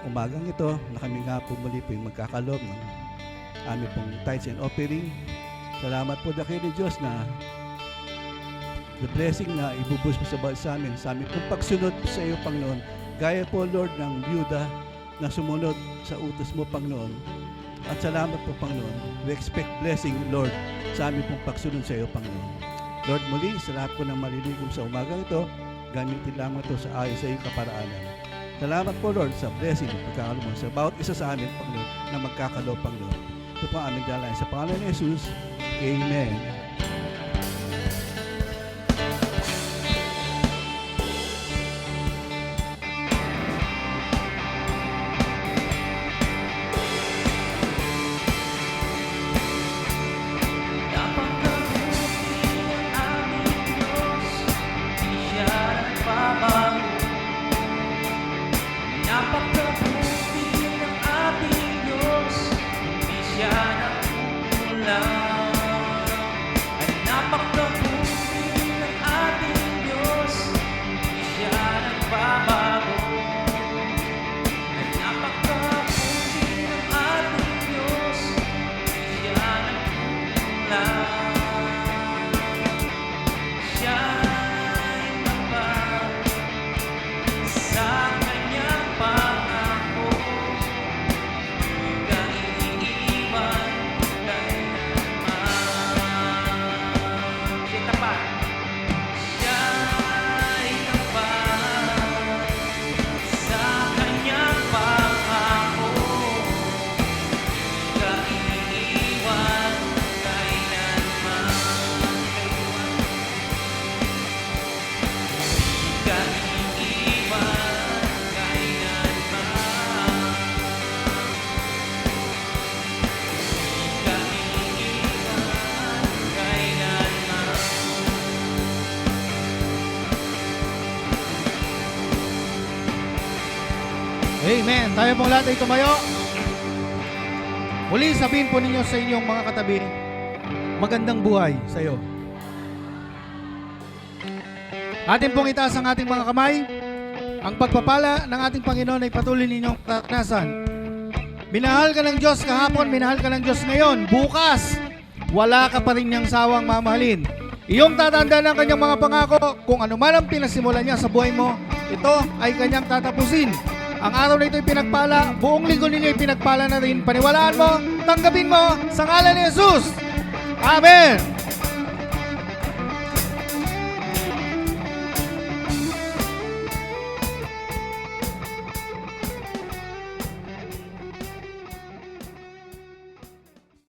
umagang ito na kami nga po muli po yung magkakalob ng aming pong tithes and offering. Salamat po dakil ng Diyos na the blessing na ibubus mo sa amin pong pagsunod sa iyo, Panginoon. Gaya po, Lord, ng byuda na sumunod sa utos mo, Panginoon. At salamat po, Panginoon. We expect blessing, Lord, sa amin pong pagsunod sa iyo, Panginoon. Lord, muli, sa lahat po ng maliligom sa umagang ito, gamitin lamang ito sa ayon sa iyong kaparaanan. Salamat po, Lord, sa blessing at pagkakalo mo sa bawat isa sa amin, Panginoon, na magkakaloob, Panginoon. Ito po ang aming dalangin sa pangalan ni Jesus. Amen. Amen. Tayo pong lahat ay tumayo. Muli sabihin po ninyo sa inyong mga katabi, magandang buhay sa iyo. Atin pong itaas ang ating mga kamay. Ang pagpapala ng ating Panginoon ay patuloy ninyong tatanasan. Minahal ka ng Diyos kahapon, minahal ka ng Diyos ngayon. Bukas, wala ka pa rin niyang sawang mamahalin. Iyong tatandaan ng kanyang mga pangako, kung ano man ang pinasimulan niya sa buhay mo, ito ay kanyang tatapusin. Ang araw na ito ay pinagpala, buong linggo ninyo ay pinagpala na rin. Paniwalaan mo, tanggapin mo, sa ngalan ni Jesus. Amen!